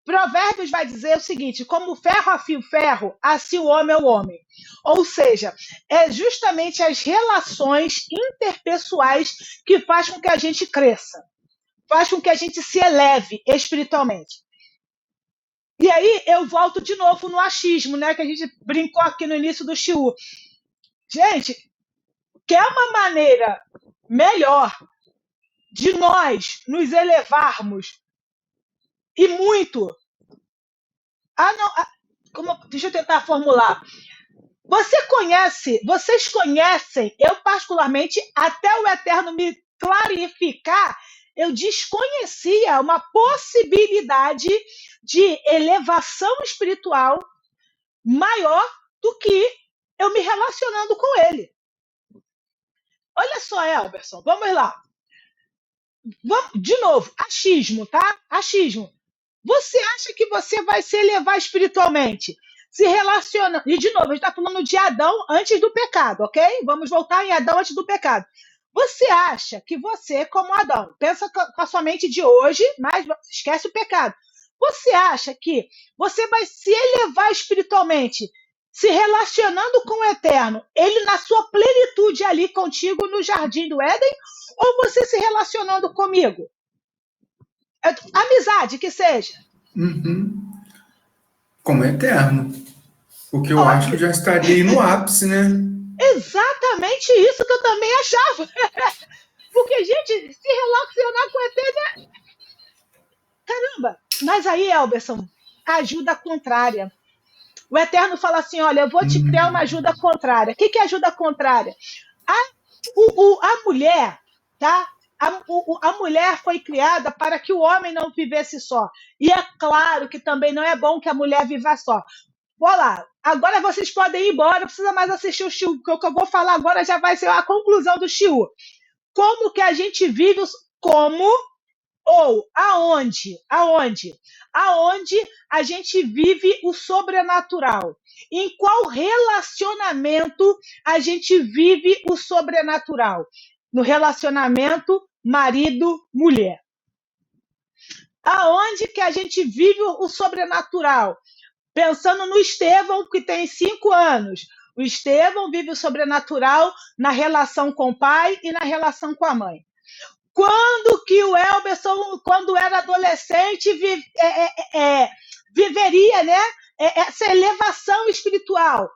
Provérbios vai dizer o seguinte, como ferro afia o ferro, assim o homem é o homem. Ou seja, é justamente as relações interpessoais que faz com que a gente cresça, faz com que a gente se eleve espiritualmente. E aí eu volto de novo no achismo, né? Que a gente brincou aqui no início do shiur. Gente, quer uma maneira melhor de nós nos elevarmos e muito? Deixa eu tentar formular. Vocês conhecem, eu particularmente, até o Eterno me clarificar, eu desconhecia uma possibilidade de elevação espiritual maior do que eu me relacionando com ele. Olha só, Elberson, vamos lá. De novo, achismo, tá? Achismo. Você acha que você vai se elevar espiritualmente? Se relaciona. E, de novo, a gente está falando de Adão antes do pecado, ok? Vamos voltar em Adão antes do pecado. Você acha que você, como Adão, pensa com a sua mente de hoje, mas esquece o pecado. Você acha que você vai se elevar espiritualmente se relacionando com o Eterno, ele na sua plenitude ali contigo no jardim do Éden, ou você se relacionando comigo? Amizade, que seja. Uhum. Como eterno. Porque eu acho que já estaria aí no ápice, né? Exatamente isso que eu também achava. Porque, gente, se relacionar com o Eterno... Caramba! Mas aí, Elberson, ajuda contrária. O Eterno fala assim, olha, eu vou te criar uma ajuda contrária. O que é ajuda contrária? A mulher, tá? A mulher foi criada para que o homem não vivesse só. E é claro que também não é bom que a mulher viva só. Olá, agora vocês podem ir embora, não precisa mais assistir o shiur, porque o que eu vou falar agora já vai ser a conclusão do shiur. Como que a gente vive, como ou aonde a gente vive o sobrenatural. Em qual relacionamento a gente vive o sobrenatural? No relacionamento marido-mulher. Aonde que a gente vive o sobrenatural? Pensando no Estevão, que tem 5 anos. O Estevão vive o sobrenatural na relação com o pai e na relação com a mãe. Quando que o Elberson, quando era adolescente, viveria, né, essa elevação espiritual,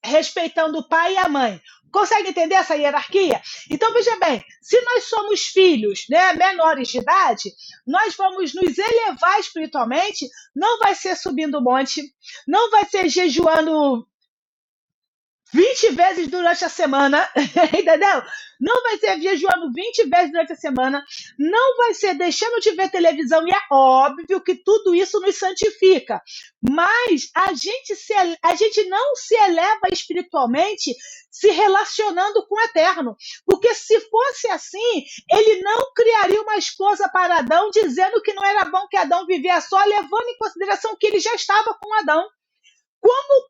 respeitando o pai e a mãe? Consegue entender essa hierarquia? Então, veja bem, se nós somos filhos, né, menores de idade, nós vamos nos elevar espiritualmente, não vai ser subindo o monte, não vai ser jejuando 20 vezes durante a semana, entendeu? Não vai ser jejuando 20 vezes durante a semana, não vai ser deixando de ver televisão, e é óbvio que tudo isso nos santifica, mas a gente não se eleva espiritualmente se relacionando com o eterno, porque se fosse assim, ele não criaria uma esposa para Adão, dizendo que não era bom que Adão vivia só, levando em consideração que ele já estava com Adão.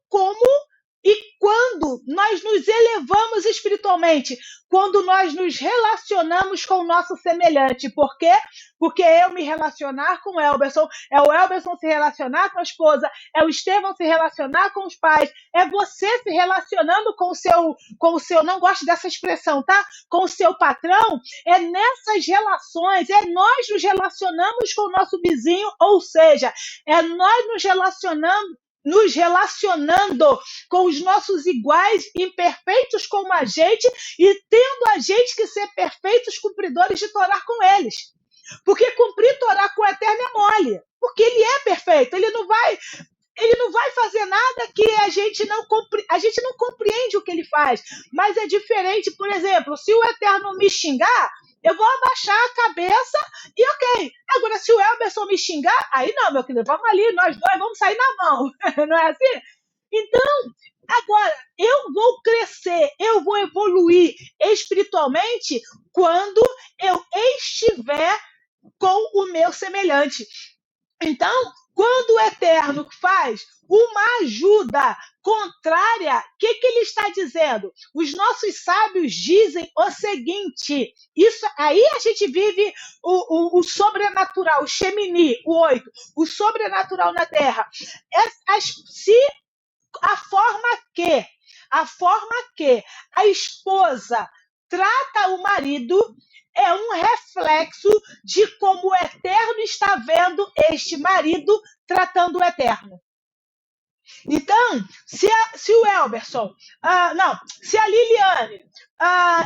Como e quando nós nos elevamos espiritualmente? Quando nós nos relacionamos com o nosso semelhante. Por quê? Porque eu me relacionar com o Elberson, é o Elberson se relacionar com a esposa, é o Estevão se relacionar com os pais, é você se relacionando com o seu, não gosto dessa expressão, tá? Com o seu patrão. É nessas relações, é nós nos relacionamos com o nosso vizinho, ou seja, é nós nos relacionando com os nossos iguais, imperfeitos como a gente, e tendo a gente que ser perfeitos cumpridores de Torá com eles. Porque cumprir Torá com o Eterno é mole, porque ele é perfeito, ele não vai fazer nada que a gente não compreende o que ele faz, mas é diferente. Por exemplo, se o Eterno me xingar, eu vou abaixar a cabeça e ok. Agora, se o Elberson me xingar, aí não, meu querido, vamos ali, nós dois vamos sair na mão, não é assim? Então, agora, eu vou crescer, eu vou evoluir espiritualmente quando eu estiver com o meu semelhante. Então, quando o Eterno faz uma ajuda contrária, o que ele está dizendo? Os nossos sábios dizem o seguinte, isso aí a gente vive o sobrenatural, o Shemini, o 8, o sobrenatural na Terra. A forma que a esposa trata o marido é um reflexo de como o Eterno está vendo este marido tratando o Eterno. Então, se o Elberson, se a Liliane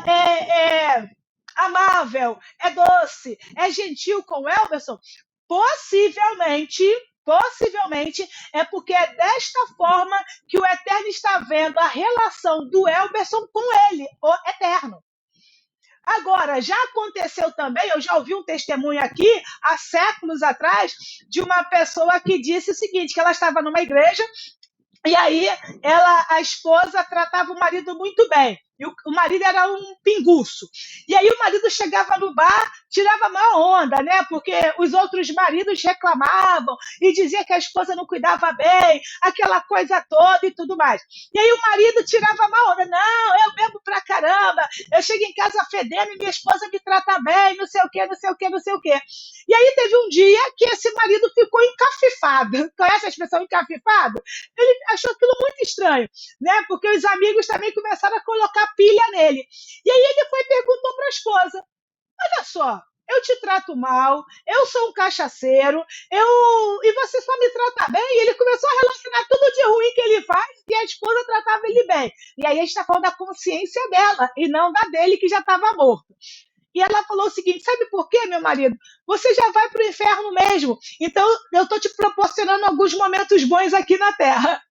é amável, é doce, é gentil com o Elberson, possivelmente é porque é desta forma que o Eterno está vendo a relação do Elberson com ele, o Eterno. Agora, já aconteceu também, eu já ouvi um testemunho aqui, há séculos atrás, de uma pessoa que disse o seguinte, que ela estava numa igreja, e aí a esposa tratava o marido muito bem. E o marido era um pinguço. E aí o marido chegava no bar, tirava má onda, né? Porque os outros maridos reclamavam e diziam que a esposa não cuidava bem, aquela coisa toda e tudo mais. E aí o marido tirava má onda. Não, eu bebo pra caramba, eu chego em casa fedendo e minha esposa me trata bem, não sei o quê, não sei o quê, não sei o quê. E aí teve um dia que esse marido ficou encafifado. Conhece a expressão encafifado? Ele achou aquilo muito estranho, né? Porque os amigos também começaram a colocar pilha nele. E aí ele foi e perguntou para a esposa, olha só, eu te trato mal, eu sou um cachaceiro, e você só me trata bem. E ele começou a relacionar tudo de ruim que ele faz e a esposa tratava ele bem. E aí a gente está falando da consciência dela e não da dele, que já estava morto. E ela falou o seguinte, sabe por quê, meu marido? Você já vai para o inferno mesmo, então eu estou te proporcionando alguns momentos bons aqui na Terra.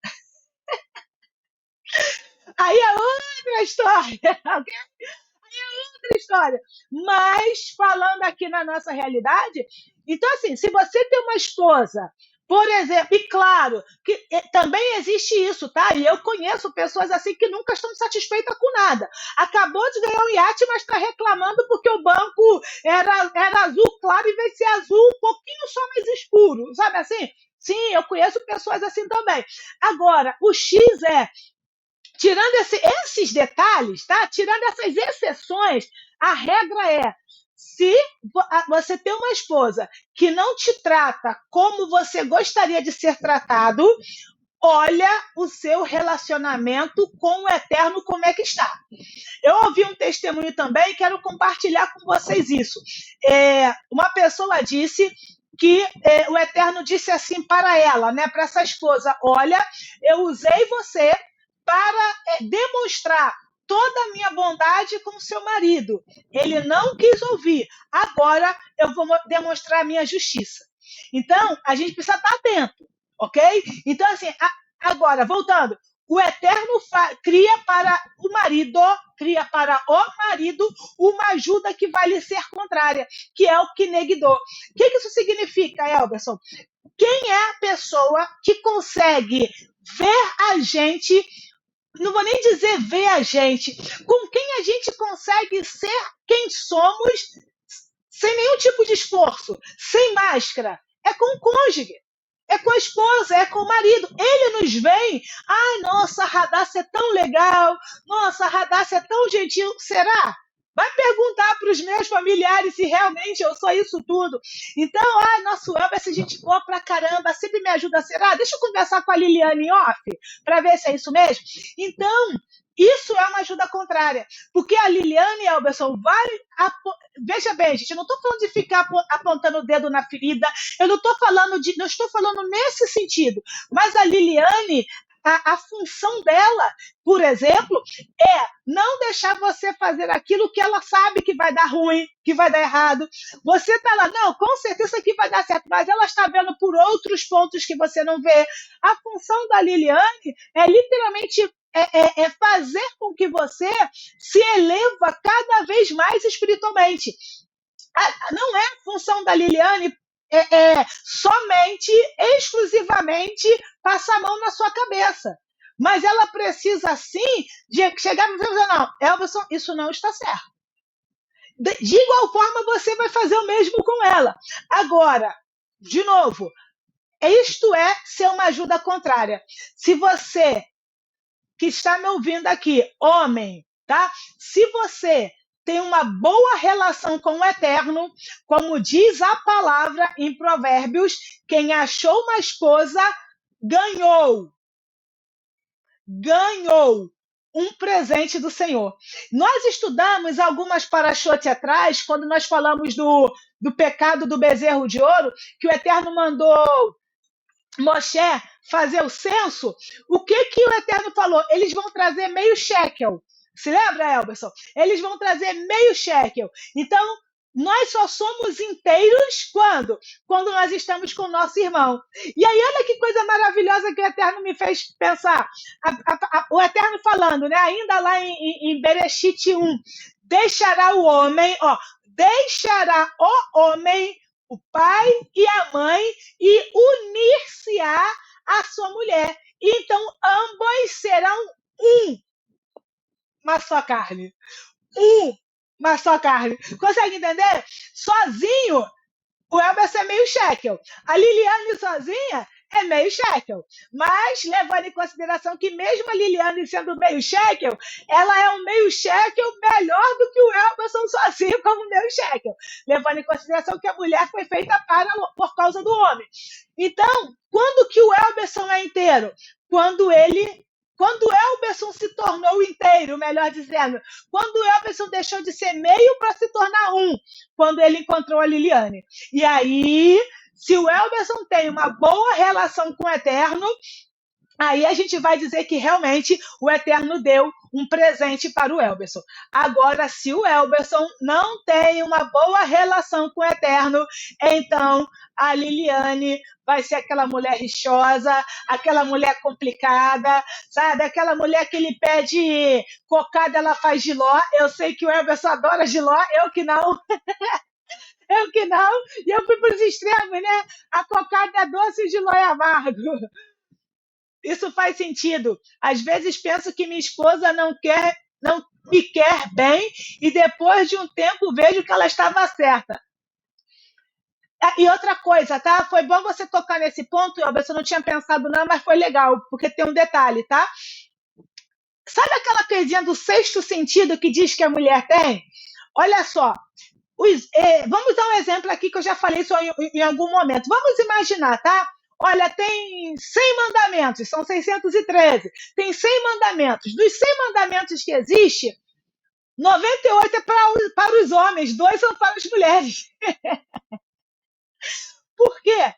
Aí é outra história. Mas, falando aqui na nossa realidade, então, assim, se você tem uma esposa, por exemplo, e claro, que também existe isso, tá? E eu conheço pessoas assim que nunca estão satisfeitas com nada. Acabou de ganhar um iate, mas está reclamando porque o banco era azul claro e vai ser azul um pouquinho só mais escuro, sabe assim? Sim, eu conheço pessoas assim também. Agora, o X tirando esses detalhes, tá? Tirando essas exceções, a regra é, se você tem uma esposa que não te trata como você gostaria de ser tratado, olha o seu relacionamento com o Eterno, como é que está. Eu ouvi um testemunho também, quero compartilhar com vocês isso. Uma pessoa disse que o Eterno disse assim para ela, né, para essa esposa, olha, eu usei você para demonstrar toda a minha bondade com o seu marido. Ele não quis ouvir. Agora eu vou demonstrar a minha justiça. Então, a gente precisa estar atento, ok? Então, assim, agora, voltando, o Eterno cria para o marido uma ajuda que vai lhe ser contrária, que é o Kinegdó. O que isso significa, Elberson? Quem é a pessoa que consegue ver a gente, não vou nem dizer ver a gente, com quem a gente consegue ser quem somos, sem nenhum tipo de esforço, sem máscara? É com o cônjuge, é com a esposa, é com o marido. Ele nos vem, ai, nossa, a Radassa é tão legal, nossa, a Radassa é tão gentil. Será? Vai perguntar para os meus familiares se realmente eu sou isso tudo. Então, nosso Elber, essa gente boa pra caramba, sempre me ajuda. Será? Deixa eu conversar com a Liliane em off, para ver se é isso mesmo. Então, isso é uma ajuda contrária. Porque a Liliane, Elberson, vai... Veja bem, gente, eu não estou falando de ficar apontando o dedo na ferida, eu não estou falando nesse sentido. Mas a Liliane, a função dela, por exemplo, é não deixar você fazer aquilo que ela sabe que vai dar ruim, que vai dar errado. Você está lá, não, com certeza isso aqui vai dar certo, mas ela está vendo por outros pontos que você não vê. A função da Liliane é literalmente fazer com que você se eleva cada vez mais espiritualmente. Não é a função da Liliane somente, exclusivamente, passar a mão na sua cabeça. Mas ela precisa, sim, de chegar e dizer, não, Elberson, isso não está certo. De igual forma, você vai fazer o mesmo com ela. Agora, de novo, isto é ser uma ajuda contrária. Se você que está me ouvindo aqui, homem, tá? Se você tem uma boa relação com o Eterno, como diz a palavra em Provérbios, quem achou uma esposa ganhou um presente do Senhor. Nós estudamos algumas parachotes atrás, quando nós falamos do pecado do bezerro de ouro, que o Eterno mandou Moshe fazer o censo. O que o Eterno falou? Eles vão trazer meio shekel. Se lembra, Elberson? Eles vão trazer meio shekel. Então, nós só somos inteiros quando? Quando nós estamos com o nosso irmão. E aí, olha que coisa maravilhosa que o Eterno me fez pensar. O Eterno falando, né? Ainda lá em Bereshit 1, deixará o homem, deixará o homem o pai e a mãe e unir-se-á a sua mulher. Então, ambos serão uma só carne. Uma só carne. Consegue entender? Sozinho, o Elber é meio shekel. A Liliane sozinha é meio shekel. Mas, levando em consideração que mesmo a Liliane sendo meio shekel, ela é um meio shekel melhor do que o Elberson sozinho como meio shekel. Levando em consideração que a mulher foi feita por causa do homem. Então, quando que o Elberson é inteiro? Quando o Elberson se tornou inteiro, melhor dizendo, quando o Elberson deixou de ser meio para se tornar quando ele encontrou a Liliane. E aí, se o Elberson tem uma boa relação com o Eterno, aí a gente vai dizer que realmente o Eterno deu um presente para o Elberson. Agora, se o Elberson não tem uma boa relação com o Eterno, então a Liliane vai ser aquela mulher rixosa, aquela mulher complicada, sabe? Aquela mulher que ele pede cocada, ela faz giló. Eu sei que o Elberson adora giló, eu que não. Eu que não. E eu fui para os extremos, né? A cocada é doce e o giló é amargo. Isso faz sentido. Às vezes penso que minha esposa não me quer bem e depois de um tempo vejo que ela estava certa. E outra coisa, tá? Foi bom você tocar nesse ponto, Elber, eu não tinha pensado não, mas foi legal, porque tem um detalhe, tá? Sabe aquela coisinha do sexto sentido que diz que a mulher tem? Olha só, vamos dar um exemplo aqui que eu já falei isso em algum momento. Vamos imaginar, tá? Olha, tem 100 mandamentos, são 613. Tem 100 mandamentos. Dos 100 mandamentos que existem, 98 é para os homens, 2 são para as mulheres. Por quê?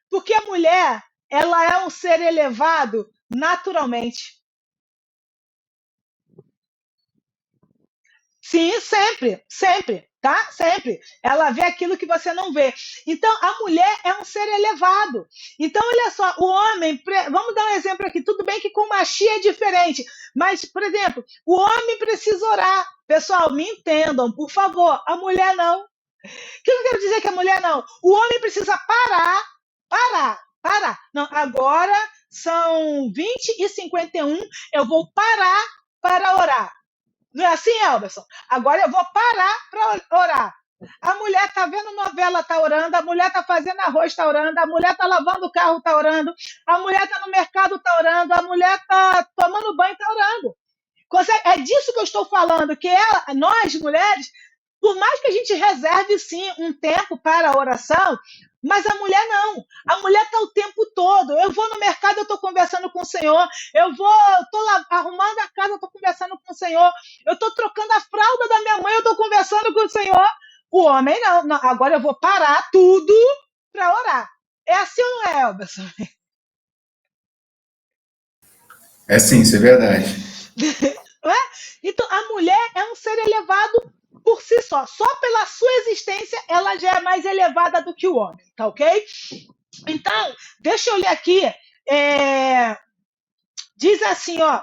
Porque a mulher, ela é um ser elevado naturalmente. Sim, sempre, sempre, tá? Sempre. Ela vê aquilo que você não vê. Então, a mulher é um ser elevado. Então, olha só, o homem, vamos dar um exemplo aqui. Tudo bem que com machia é diferente, mas, por exemplo, o homem precisa orar. Pessoal, me entendam, por favor. A mulher não. O que eu quero dizer que a mulher não? O homem precisa parar. Não, agora são 20h51, eu vou parar para orar. Não é assim, Elberson? Agora eu vou parar para orar. A mulher está vendo novela, está orando. A mulher está fazendo arroz, está orando. A mulher está lavando o carro, está orando. A mulher está no mercado, está orando. A mulher está tomando banho, está orando. É disso que eu estou falando, que nós, mulheres, por mais que a gente reserve, sim, um tempo para a oração, mas a mulher não. A mulher está o tempo todo. Eu vou no mercado, eu estou conversando com o Senhor. Eu estou lá arrumando a casa, eu estou conversando com o Senhor. Eu estou trocando a fralda da minha mãe, eu estou conversando com o Senhor. O homem não. Não, agora eu vou parar tudo para orar. É assim ou não é, Elberson? É sim, isso é verdade. Não é? Então, a mulher é um ser elevado por si só. Só pela sua existência, ela já é mais elevada do que o homem, tá ok? Então, deixa eu ler aqui. Diz assim, ó.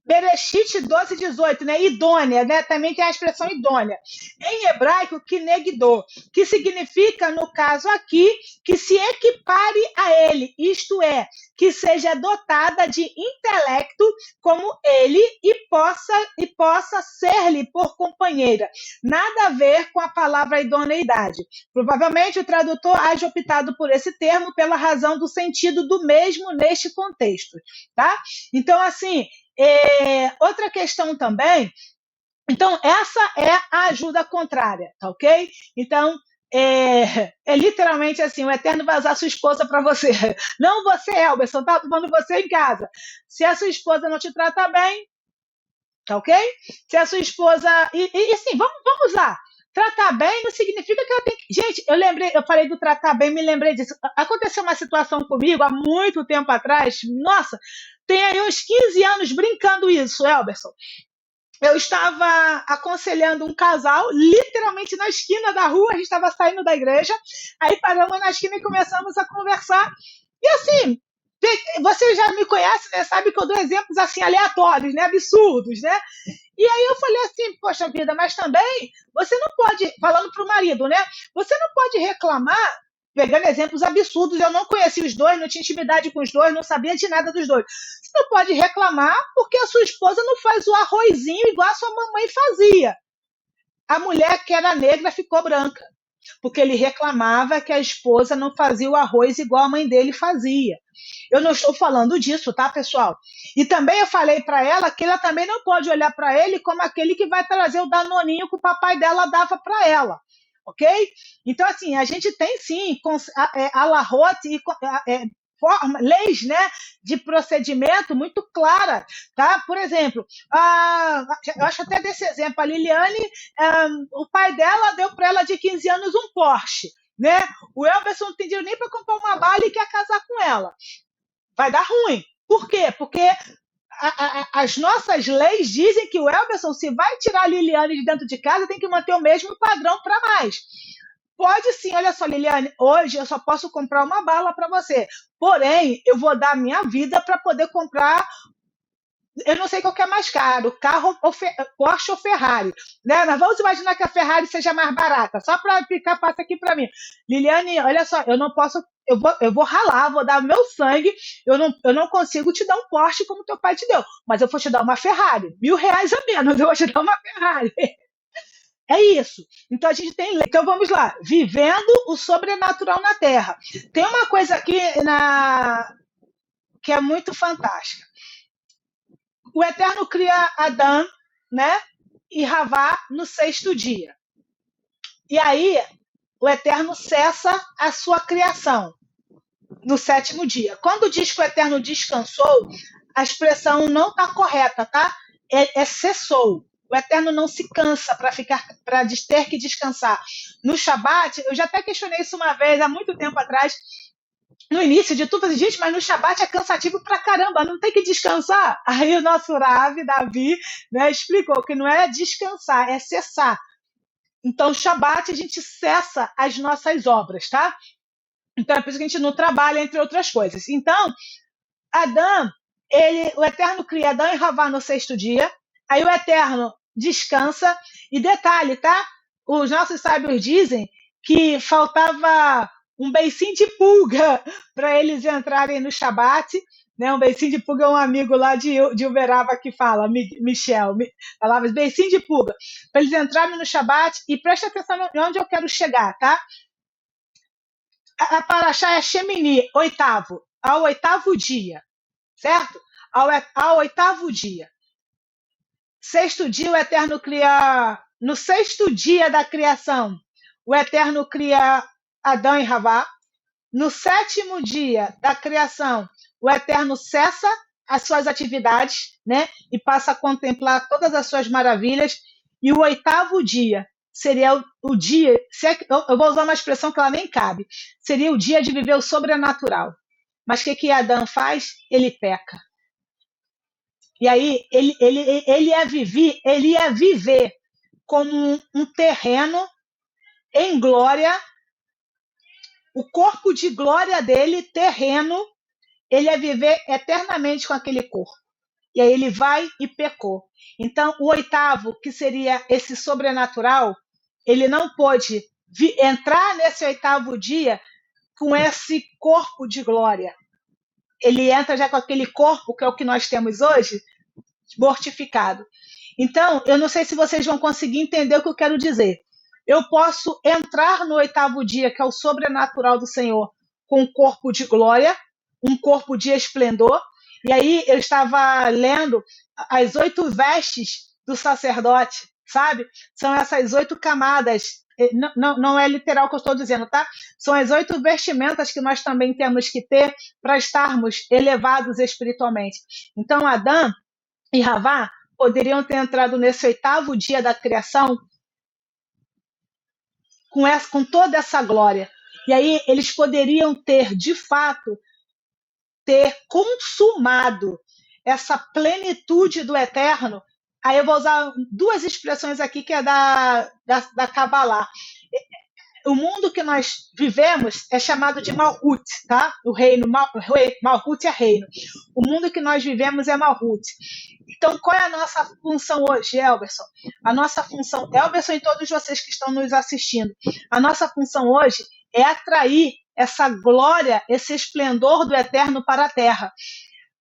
Bereshit 12:18, né? Idônea, né? Também tem a expressão idônea. Em hebraico, kinegdô, que significa, no caso aqui, que se equipare a ele, isto é, que seja dotada de intelecto como ele e possa ser-lhe por companheira. Nada a ver com a palavra idoneidade. Provavelmente o tradutor haja optado por esse termo pela razão do sentido do mesmo neste contexto, tá? Então, assim, outra questão também, então essa é a ajuda contrária, tá ok? Então, literalmente assim, o Eterno vai usar sua esposa para você. Não você, Elberson, tá tomando você em casa. Se a sua esposa não te trata bem, tá ok? Se a sua esposa... E assim, vamos lá. Tratar bem não significa que ela tem que... Gente, eu falei do tratar bem, me lembrei disso. Aconteceu uma situação comigo há muito tempo atrás. Nossa, tem aí uns 15 anos brincando isso, Elberson. Eu estava aconselhando um casal, literalmente na esquina da rua, a gente estava saindo da igreja, aí paramos na esquina e começamos a conversar. E assim, você já me conhece, né? Sabe que eu dou exemplos assim aleatórios, né? Absurdos, né? E aí eu falei assim, poxa vida, mas também você não pode, falando para o marido, né? Você não pode reclamar, pegando exemplos absurdos, eu não conhecia os dois, não tinha intimidade com os dois, não sabia de nada dos dois. Você não pode reclamar porque a sua esposa não faz o arrozinho igual a sua mamãe fazia. A mulher que era negra ficou branca, porque ele reclamava que a esposa não fazia o arroz igual a mãe dele fazia. Eu não estou falando disso, tá, pessoal? E também eu falei para ela que ela também não pode olhar para ele como aquele que vai trazer o danoninho que o papai dela dava para ela, ok? Então, assim, a gente tem sim alahote e leis, né, de procedimento muito claras, tá? Por exemplo, eu acho até desse exemplo, a Liliane, o pai dela deu para ela de 15 anos um Porsche, né? O Elberson não tem dinheiro nem para comprar uma bala e quer casar com ela. Vai dar ruim. Por quê? Porque as nossas leis dizem que o Elberson, se vai tirar a Liliane de dentro de casa, tem que manter o mesmo padrão para mais. Pode sim, olha só, Liliane, hoje eu só posso comprar uma bala para você. Porém, eu vou dar a minha vida para poder comprar, eu não sei qual que é mais caro, carro ou Porsche ou Ferrari, né? Mas vamos imaginar que a Ferrari seja mais barata, só para ficar fácil aqui para mim. Liliane, olha só, eu não posso, eu vou ralar, vou dar meu sangue, eu não consigo te dar um Porsche como teu pai te deu, mas eu vou te dar uma Ferrari, R$ 1.000 a menos, eu vou te dar uma Ferrari. É isso. Então a gente tem lei. Então vamos lá. Vivendo o sobrenatural na Terra. Tem uma coisa aqui que é muito fantástica. O Eterno cria Adão, né? E Havá no 6º dia. E aí o Eterno cessa a sua criação no 7º dia. Quando diz que o Eterno descansou, a expressão não está correta, tá? É cessou. O Eterno não se cansa para ter que descansar. No Shabat, eu já até questionei isso uma vez, há muito tempo atrás, no início de tudo, eu falei, gente, mas no Shabat é cansativo pra caramba, não tem que descansar. Aí o nosso Rav, Davi, né, explicou que não é descansar, é cessar. Então, Shabat a gente cessa as nossas obras, tá? Então, é por isso que a gente não trabalha, entre outras coisas. Então, Adão, o Eterno cria Adão e Havá no sexto dia, aí o Eterno descansa, e detalhe, tá? Os nossos sábios dizem que faltava um beicinho de pulga para eles entrarem no Shabat, né? Um beicinho de pulga é um amigo lá de Uberaba que fala, Michel, falava beicinho de pulga, para eles entrarem no Shabat, e presta atenção onde eu quero chegar, tá? A Paraxá é Shemini, oitavo, ao oitavo dia, certo? Ao oitavo dia. Sexto dia, o Eterno cria. No sexto dia da criação, o Eterno cria Adão e Havá. No sétimo dia da criação, o Eterno cessa as suas atividades, né? E passa a contemplar todas as suas maravilhas. E o oitavo dia seria o dia. Eu vou usar uma expressão que ela nem cabe. Seria o dia de viver o sobrenatural. Mas o que Adão faz? Ele peca. E aí ele ia viver como um terreno em glória, o corpo de glória dele, terreno, ele ia viver eternamente com aquele corpo. E aí ele vai e pecou. Então, o oitavo, que seria esse sobrenatural, ele não pôde entrar nesse oitavo dia com esse corpo de glória. Ele entra já com aquele corpo, que é o que nós temos hoje, mortificado. Então, eu não sei se vocês vão conseguir entender o que eu quero dizer. Eu posso entrar no oitavo dia, que é o sobrenatural do Senhor, com um corpo de glória, um corpo de esplendor. E aí eu estava lendo as 8 vestes do sacerdote, sabe? São essas 8 camadas. Não é literal o que eu estou dizendo, tá? São as 8 vestimentas que nós também temos que ter para estarmos elevados espiritualmente. Então, Adão e Havá poderiam ter entrado nesse oitavo dia da criação com toda essa glória. E aí eles poderiam ter, de fato, ter consumado essa plenitude do eterno. Aí eu vou usar 2 expressões aqui, que é da Kabbalah. O mundo que nós vivemos é chamado de Malhut, tá? O reino, Malhut é reino. O mundo que nós vivemos é Malhut. Então, qual é a nossa função hoje, Elberson? A nossa função, Elberson e todos vocês que estão nos assistindo, a nossa função hoje é atrair essa glória, esse esplendor do eterno para a terra.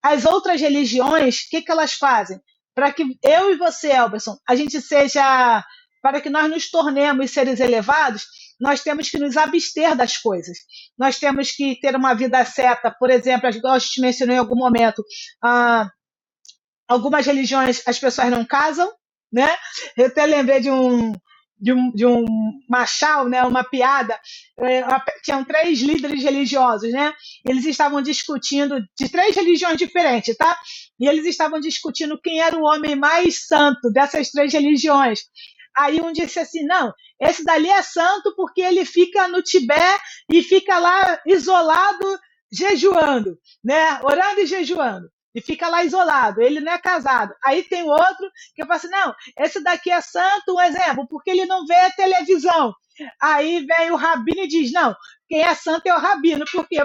As outras religiões, o que elas fazem? Para que eu e você, Elberson, a gente seja, para que nós nos tornemos seres elevados, nós temos que nos abster das coisas. Nós temos que ter uma vida certa. Por exemplo, igual a gente mencionou em algum momento, algumas religiões as pessoas não casam, né? Eu até lembrei de um machal, né? Uma piada. Tinham 3 líderes religiosos, né? Eles estavam discutindo de 3 religiões diferentes, tá? E eles estavam discutindo quem era o homem mais santo dessas 3 religiões. Aí um disse assim, não, esse dali é santo porque ele fica no Tibete e fica lá isolado, jejuando, né? Orando e jejuando. E fica lá isolado, ele não é casado. Aí tem outro que fala assim, não, esse daqui é santo, um exemplo, porque ele não vê a televisão. Aí vem o rabino e diz, não, quem é santo é o rabino. Por quê?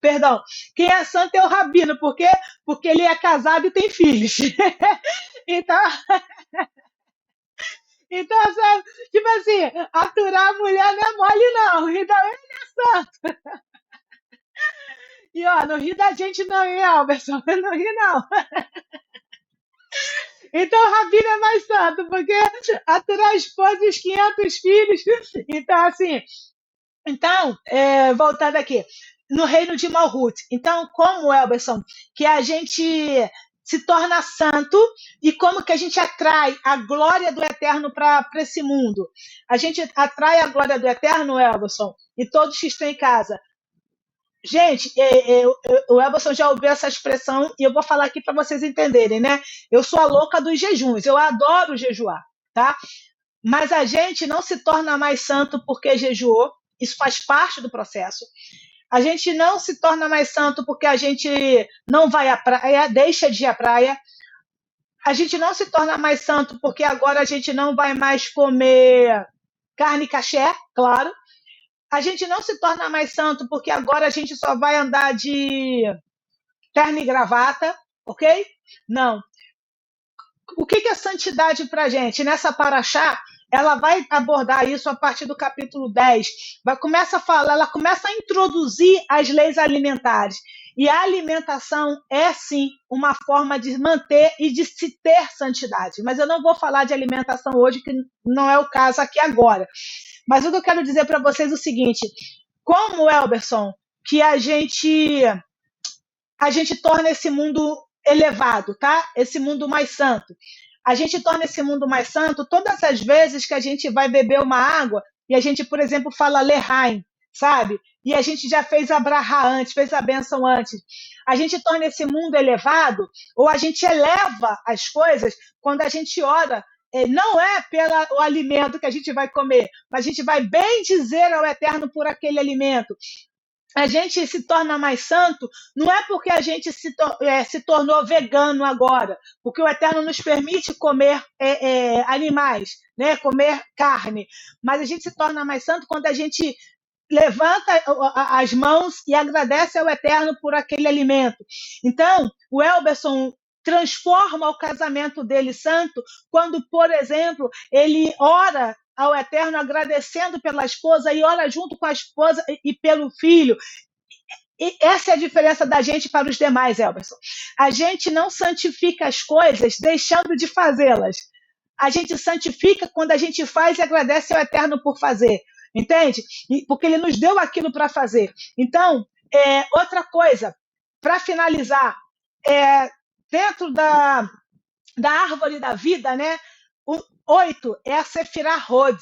Perdão, quem é santo é o rabino, porque ele é casado e tem filhos. Então, sabe, tipo assim, aturar a mulher não é mole, não. Então, ele é santo. E, ó, não ri da gente não, hein, Alberson? Não ri, não. Então, o rabino é mais santo, porque aturar a esposa e os 500 filhos. Então, assim, voltando aqui, no reino de Malhut. Então, como, Elberson, que a gente se torna santo e como que a gente atrai a glória do eterno para esse mundo? A gente atrai a glória do eterno, Elberson, e todos que estão em casa. Gente, o Elberson já ouviu essa expressão e eu vou falar aqui para vocês entenderem, né? Eu sou a louca dos jejuns, eu adoro jejuar, tá? Mas a gente não se torna mais santo porque jejuou, isso faz parte do processo. A gente não se torna mais santo porque a gente não vai à praia, deixa de ir à praia. A gente não se torna mais santo porque agora a gente não vai mais comer carne caché, claro. A gente não se torna mais santo porque agora a gente só vai andar de terno e gravata, ok? Não. O que é santidade para a gente? Nessa paraxá, ela vai abordar isso a partir do capítulo 10. Ela começa a introduzir as leis alimentares. E a alimentação é, sim, uma forma de manter e de se ter santidade. Mas eu não vou falar de alimentação hoje, que não é o caso aqui agora. Mas o que eu quero dizer para vocês é o seguinte: como, Elberson, que a gente torna esse mundo elevado, tá? Esse mundo mais santo. A gente torna esse mundo mais santo todas as vezes que a gente vai beber uma água e a gente, por exemplo, fala Lehaim, sabe? E a gente já fez a braha antes, fez a bênção antes. A gente torna esse mundo elevado, ou a gente eleva as coisas quando a gente ora. Não é pelo alimento que a gente vai comer, mas a gente vai bem dizer ao Eterno por aquele alimento. A gente se torna mais santo não é porque a gente se tornou vegano agora, porque o Eterno nos permite comer animais, né? Comer carne, mas a gente se torna mais santo quando a gente levanta as mãos e agradece ao Eterno por aquele alimento. Então, o Elberson transforma o casamento dele santo quando, por exemplo, ele ora ao Eterno agradecendo pela esposa e ora junto com a esposa e pelo filho. E essa é a diferença da gente para os demais, Elberson. A gente não santifica as coisas deixando de fazê-las. A gente santifica quando a gente faz e agradece ao Eterno por fazer. Entende? Porque ele nos deu aquilo para fazer. Então, outra coisa, para finalizar, dentro da árvore da vida, né? O 8 é a Sefirá Hod.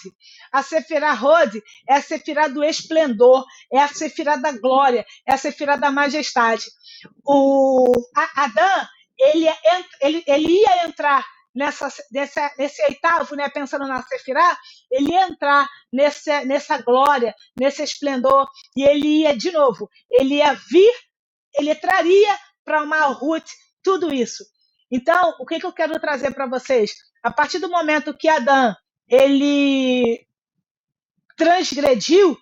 A Sefirá Hod é a Sefirá do esplendor, é a Sefirá da glória, é a Sefirá da majestade. Adão, ele ia entrar nesse oitavo, né, pensando na Sefirá, ele ia entrar nessa glória, nesse esplendor, e ele ia, de novo, ele ia vir, ele traria para uma Ruth tudo isso. Então, o que eu quero trazer para vocês? A partir do momento que Adão ele transgrediu,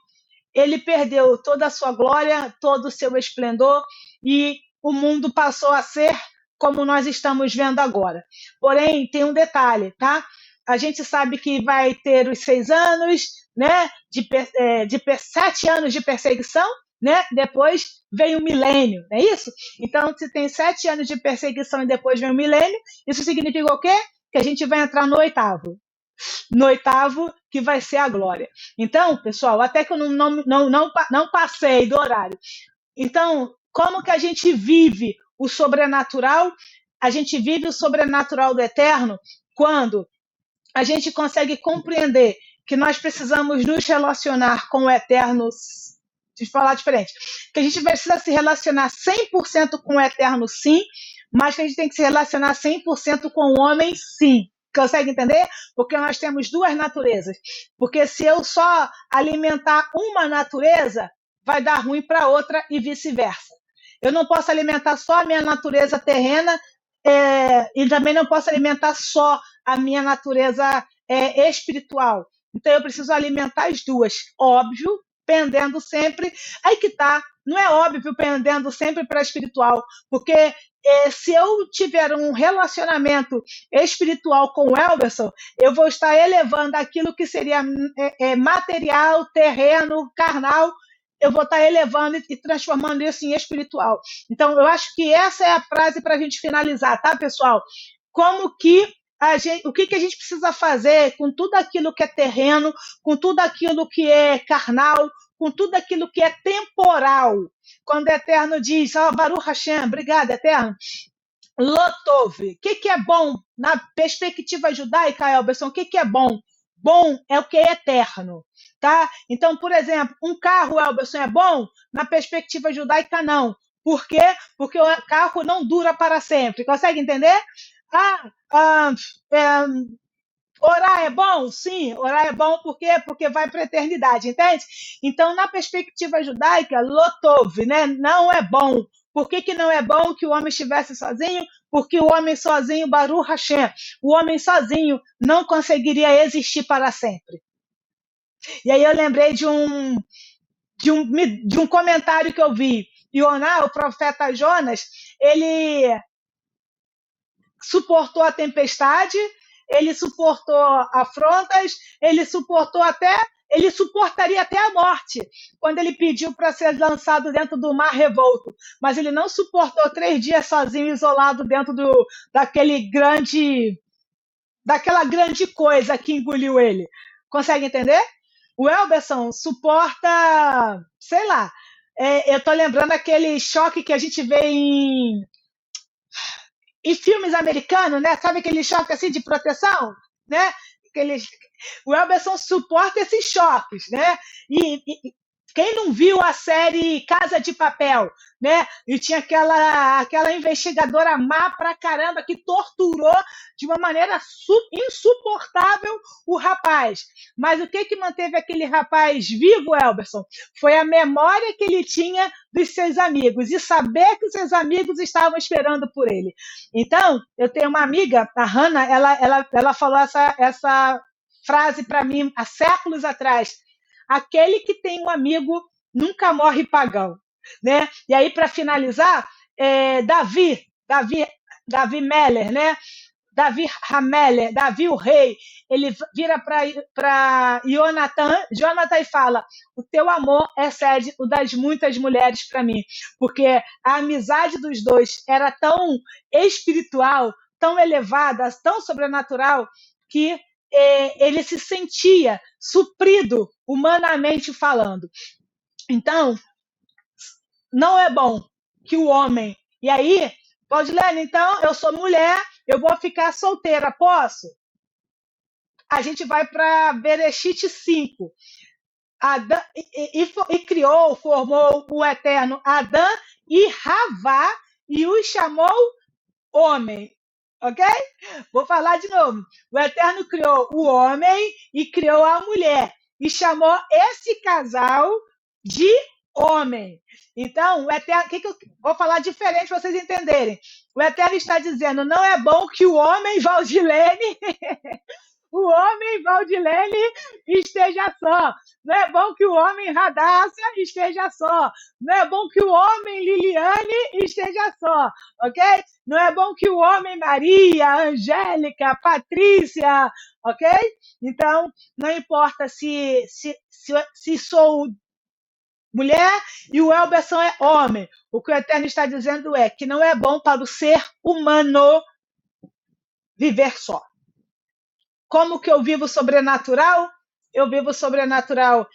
ele perdeu toda a sua glória, todo o seu esplendor, e o mundo passou a ser como nós estamos vendo agora. Porém, tem um detalhe, tá? A gente sabe que vai ter os 6 anos, né, de 7 anos de perseguição, né? Depois vem o milênio, não é isso? Então, se tem 7 anos de perseguição e depois vem o milênio, isso significa o quê? Que a gente vai entrar no oitavo. No oitavo, que vai ser a glória. Então, pessoal, até que eu não passei do horário. Então, como que a gente vive o sobrenatural? A gente vive o sobrenatural do eterno quando a gente consegue compreender que nós precisamos nos relacionar com o eterno. De falar diferente, que a gente precisa se relacionar 100% com o eterno, sim, mas que a gente tem que se relacionar 100% com o homem, sim. Consegue entender? Porque nós temos 2 naturezas. Porque se eu só alimentar uma natureza, vai dar ruim para outra e vice-versa. Eu não posso alimentar só a minha natureza terrena e também não posso alimentar só a minha natureza espiritual. Então eu preciso alimentar as 2. Óbvio, pendendo sempre, aí que tá, não é óbvio pendendo sempre para espiritual, porque se eu tiver um relacionamento espiritual com o Elberson, eu vou estar elevando aquilo que seria material, terreno, carnal, eu vou estar elevando e transformando isso em espiritual. Então, eu acho que essa é a frase para a gente finalizar, tá, pessoal? Como que o que a gente precisa fazer com tudo aquilo que é terreno, com tudo aquilo que é carnal, com tudo aquilo que é temporal. Quando o Eterno diz, Baruch Hashem, obrigado, Eterno, Lotov, o que é bom? Na perspectiva judaica, Elberson, o que é bom? Bom é o que é eterno. Tá? Então, por exemplo, um carro, Elberson, é bom? Na perspectiva judaica, não. Por quê? Porque o carro não dura para sempre. Consegue entender? Orar é bom? Sim, orar é bom porque vai para a eternidade, entende? Então, na perspectiva judaica, lotov, né? Não é bom. Por que não é bom que o homem estivesse sozinho? Porque o homem sozinho, Baruch Hashem, o homem sozinho não conseguiria existir para sempre. E aí eu lembrei de um comentário que eu vi. Ioná, o profeta Jonas, ele suportou a tempestade, ele suportou afrontas, ele suportaria até a morte, quando ele pediu para ser lançado dentro do mar revolto. Mas ele não suportou 3 dias sozinho, isolado dentro daquela grande coisa que engoliu ele. Consegue entender? O Elberson suporta, sei lá, eu tô lembrando aquele choque que a gente vê em filmes americanos, né? Sabe aquele choque assim de proteção, né? O Elberson suporta esses choques, né? E quem não viu a série Casa de Papel, né? E tinha aquela investigadora má pra caramba que torturou de uma maneira insuportável o rapaz. Mas o que manteve aquele rapaz vivo, Elberson? Foi a memória que ele tinha dos seus amigos e saber que os seus amigos estavam esperando por ele. Então, eu tenho uma amiga, a Hannah, ela falou essa frase para mim há séculos atrás. Aquele que tem um amigo nunca morre pagão, né? E aí, para finalizar, Davi Meller, né? Davi Hameller, Davi o rei, ele vira para Jonathan e fala: o teu amor excede o das muitas mulheres para mim, porque a amizade dos dois era tão espiritual, tão elevada, tão sobrenatural, que ele se sentia suprido humanamente falando. Então, não é bom que o homem... E aí, Claudilene, então, eu sou mulher, eu vou ficar solteira, posso? A gente vai para Bereshit 5. Adão, formou o Eterno Adão e Havá e os chamou homem. Ok? Vou falar de novo. O Eterno criou o homem e criou a mulher. E chamou esse casal de homem. Então, o Eterno, que eu vou falar diferente para vocês entenderem. O Eterno está dizendo: não é bom que o homem, Valdilene, esteja só. Não é bom que o homem Radassa esteja só. Não é bom que o homem Liliane esteja só. Ok? Não é bom que o homem Maria, Angélica, Patrícia. Ok? Então, não importa se sou mulher e o Elberson é homem. O que o Eterno está dizendo é que não é bom para o ser humano viver só. Como que eu vivo sobrenatural? Eu vivo sobrenatural,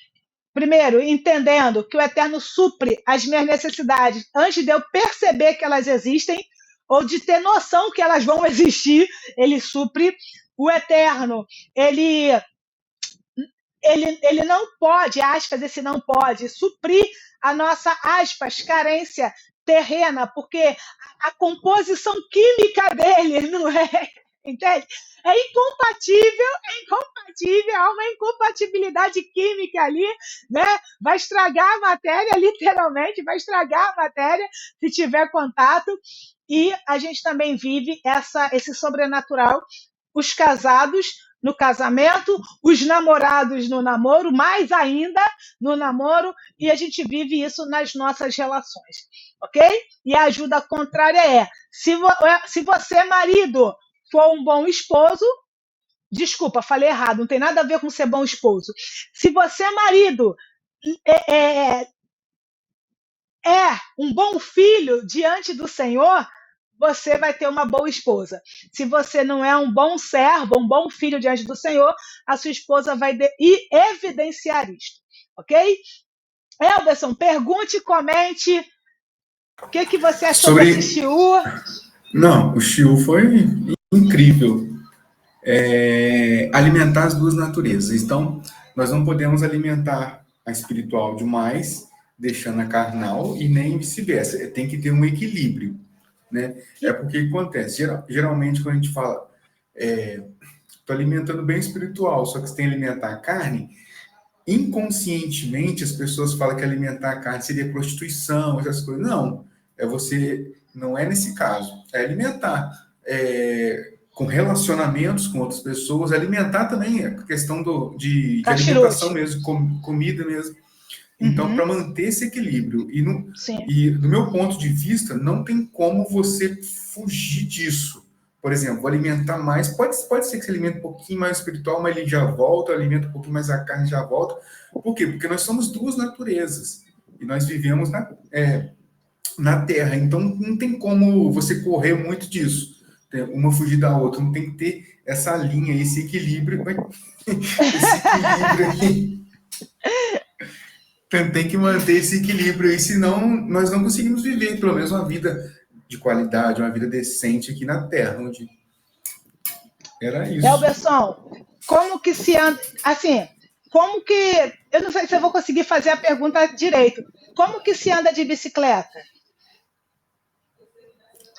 primeiro, entendendo que o Eterno supre as minhas necessidades antes de eu perceber que elas existem ou de ter noção que elas vão existir. Ele supre. O Eterno, ele não pode, aspas, esse não pode, suprir a nossa, aspas, carência terrena, porque a composição química dele não é, entende? É incompatível, há uma incompatibilidade química ali, né? Vai estragar a matéria, literalmente, vai estragar a matéria se tiver contato, e a gente também vive esse sobrenatural, os casados no casamento, os namorados no namoro, mais ainda no namoro, e a gente vive isso nas nossas relações, ok? E a ajuda contrária é, se você, marido, for um bom esposo, desculpa, falei errado, não tem nada a ver com ser bom esposo. Se você, marido, é um bom filho diante do Senhor, você vai ter uma boa esposa. Se você não é um bom servo, um bom filho diante do Senhor, a sua esposa vai evidenciar isto. Ok? Elberson, pergunte e comente o que você achou desse shiur. Não, o shiur foi incrível. Alimentar as duas naturezas. Então, nós não podemos alimentar a espiritual demais, deixando a carnal, e nem vice-versa. Tem que ter um equilíbrio, né? É porque acontece, geralmente, quando a gente fala, estou alimentando bem espiritual, só que você tem que alimentar a carne, inconscientemente as pessoas falam que alimentar a carne seria prostituição, essas coisas. Não, não é nesse caso. É alimentar com relacionamentos com outras pessoas, alimentar também a questão de alimentação mesmo, comida mesmo. Então, para manter esse equilíbrio, e do meu ponto de vista, não tem como você fugir disso. Por exemplo, alimentar mais, pode ser que você alimente um pouquinho mais espiritual, mas ele já volta, alimenta um pouquinho mais a carne, já volta. Por quê? Porque nós somos duas naturezas, e nós vivemos na Terra, então não tem como você correr muito disso, uma fugir da outra, não tem que ter essa linha, esse equilíbrio, aí. Tem que manter esse equilíbrio aí, senão nós não conseguimos viver, pelo menos, uma vida de qualidade, uma vida decente aqui na Terra, onde era isso. Elberson, como que se anda, assim, como que, eu não sei se eu vou conseguir fazer a pergunta direito, como que se anda de bicicleta?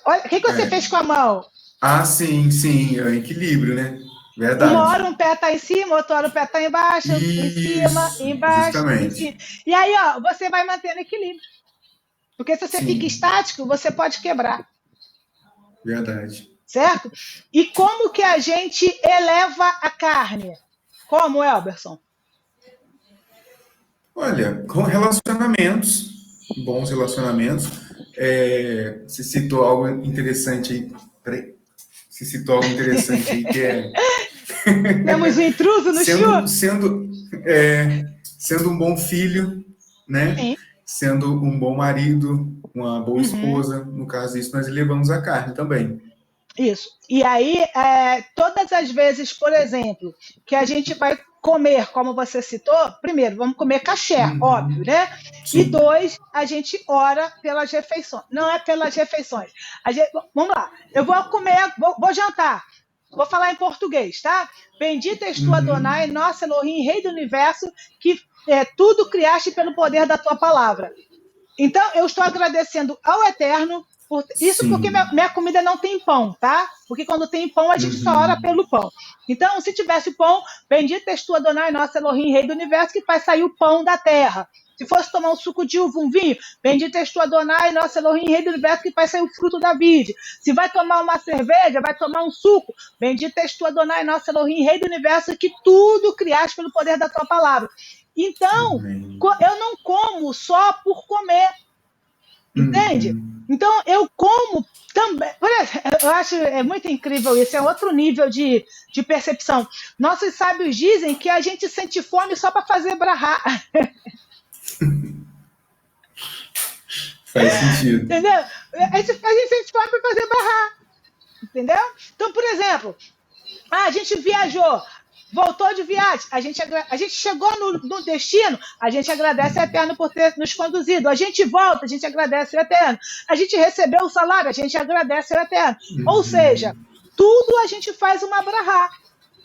Olha, o que você fez com a mão? Sim, é um equilíbrio, né? Verdade. Uma hora um pé está em cima, outra hora o pé está embaixo, em cima, embaixo, justamente. Em cima. E aí, você vai mantendo equilíbrio. Porque se você fica estático, você pode quebrar. Verdade. Certo? E como que a gente eleva a carne? Como, Elberson? Olha, com relacionamentos, bons relacionamentos. Você citou algo interessante aí. Peraí. Você citou algo interessante aí que é... Temos um intruso no show? Sendo um bom filho, né? Sim. Sendo um bom marido, uma boa esposa. No caso disso, nós elevamos a carne também. Isso. E aí, todas as vezes, por exemplo, que a gente vai comer, como você citou, primeiro, vamos comer caché, óbvio, né? Sim. E 2, a gente ora pelas refeições. Não é pelas refeições. Vamos lá. Eu vou comer, vou jantar. Vou falar em português, tá? Bendito és tu, Adonai, nosso Elohim, Rei do Universo, que tudo criaste pelo poder da tua palavra. Então, eu estou agradecendo ao Eterno por isso. Sim. Porque minha comida não tem pão, tá? Porque quando tem pão, a gente só ora pelo pão. Então, se tivesse pão, bendito és tu, Adonai, nosso Elohim, Rei do Universo, que faz sair o pão da terra. Se fosse tomar um suco de uva, um vinho, bendito és tu, Adonai, nosso Elohim, Rei do Universo, que faz sair o fruto da vide. Se vai tomar uma cerveja, vai tomar um suco, bendito és tu, Adonai, nosso Elohim, Rei do Universo, que tudo criaste pelo poder da tua palavra. Então, eu não como só por comer, entende? Então, eu como também. Eu acho muito incrível isso, é outro nível de percepção. Nossos sábios dizem que a gente sente fome só para fazer brahá. Faz sentido. Entendeu? A gente sente fome para fazer brahá. Entendeu? Então, por exemplo, a gente viajou, voltou de viagem, a gente chegou no destino, a gente agradece ao Eterno por ter nos conduzido. A gente volta, a gente agradece ao Eterno. A gente recebeu o salário, a gente agradece ao Eterno. Ou seja, tudo a gente faz uma brahá.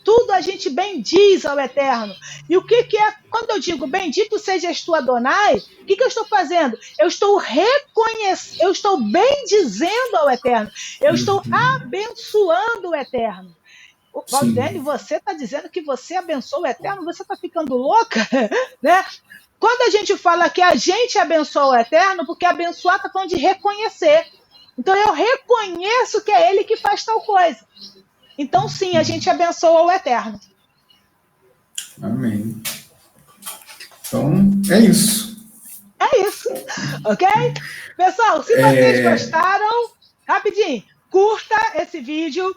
Tudo a gente bendiz ao Eterno. E o que é, quando eu digo bendito sejas tu, Adonai, o que eu estou fazendo? Eu estou reconhecendo, eu estou bendizendo ao Eterno. Eu estou abençoando o Eterno. Valdene, você está dizendo que você abençoa o Eterno? Você está ficando louca? Né? Quando a gente fala que a gente abençoa o Eterno, porque abençoar está falando de reconhecer. Então eu reconheço que é Ele que faz tal coisa. Então sim, a gente abençoa o Eterno. Amém. Então, é isso. É isso, ok? Pessoal, se vocês gostaram, rapidinho, curta esse vídeo.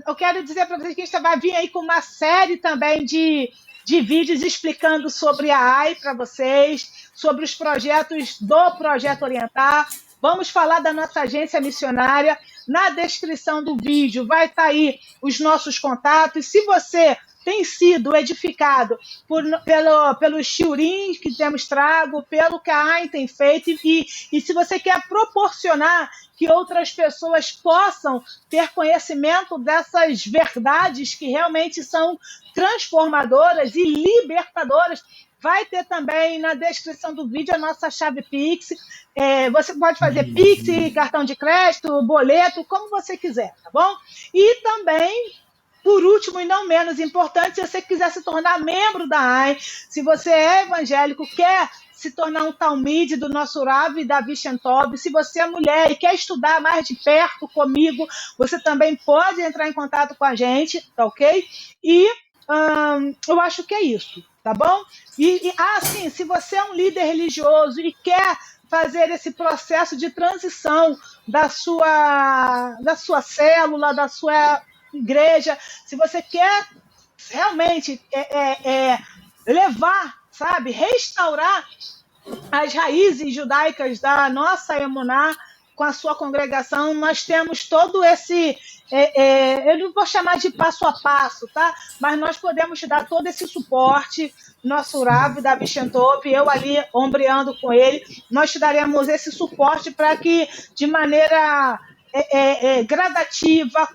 Eu quero dizer para vocês que a gente vai vir aí com uma série também de vídeos explicando sobre a AI para vocês, sobre os projetos do Projeto Orientar. Vamos falar da nossa agência missionária. Na descrição do vídeo vai estar aí os nossos contatos. Se você tem sido edificado pelos shiurim que temos trago, pelo que a AIN tem feito, e se você quer proporcionar que outras pessoas possam ter conhecimento dessas verdades que realmente são transformadoras e libertadoras, vai ter também na descrição do vídeo a nossa chave Pix. Você pode fazer Pix, cartão de crédito, boleto, como você quiser, tá bom? E também por último e não menos importante, se você quiser se tornar membro da AIN, se você é evangélico, quer se tornar um talmide do nosso Rav Davi Shem Tov, se você é mulher e quer estudar mais de perto comigo, você também pode entrar em contato com a gente, tá ok? E eu acho que é isso, tá bom? Sim, se você é um líder religioso e quer fazer esse processo de transição da sua célula, da sua igreja, se você quer realmente levar, sabe, restaurar as raízes judaicas da nossa Emuná com a sua congregação, nós temos todo esse, eu não vou chamar de passo a passo, tá? Mas nós podemos te dar todo esse suporte, nosso Rav Davi Shem Tov, eu ali ombreando com ele, nós te daremos esse suporte para que de maneira gradativa,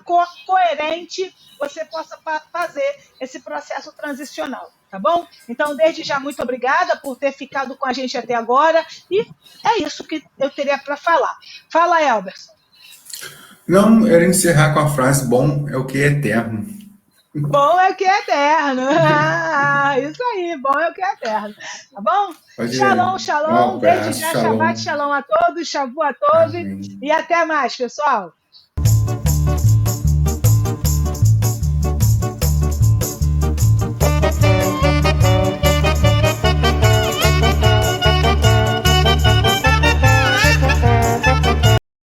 coerente, você possa fazer esse processo transicional, tá bom? Então, desde já, muito obrigada por ter ficado com a gente até agora, e é isso que eu teria para falar. Fala, Elberson. Não, era encerrar com a frase, bom é o que é eterno. Bom é o que é eterno. Isso aí, bom é o que é eterno. Tá bom? Shalom, shalom. Desde já, Shabbat shalom a todos, Shavu a todos. E até mais, pessoal.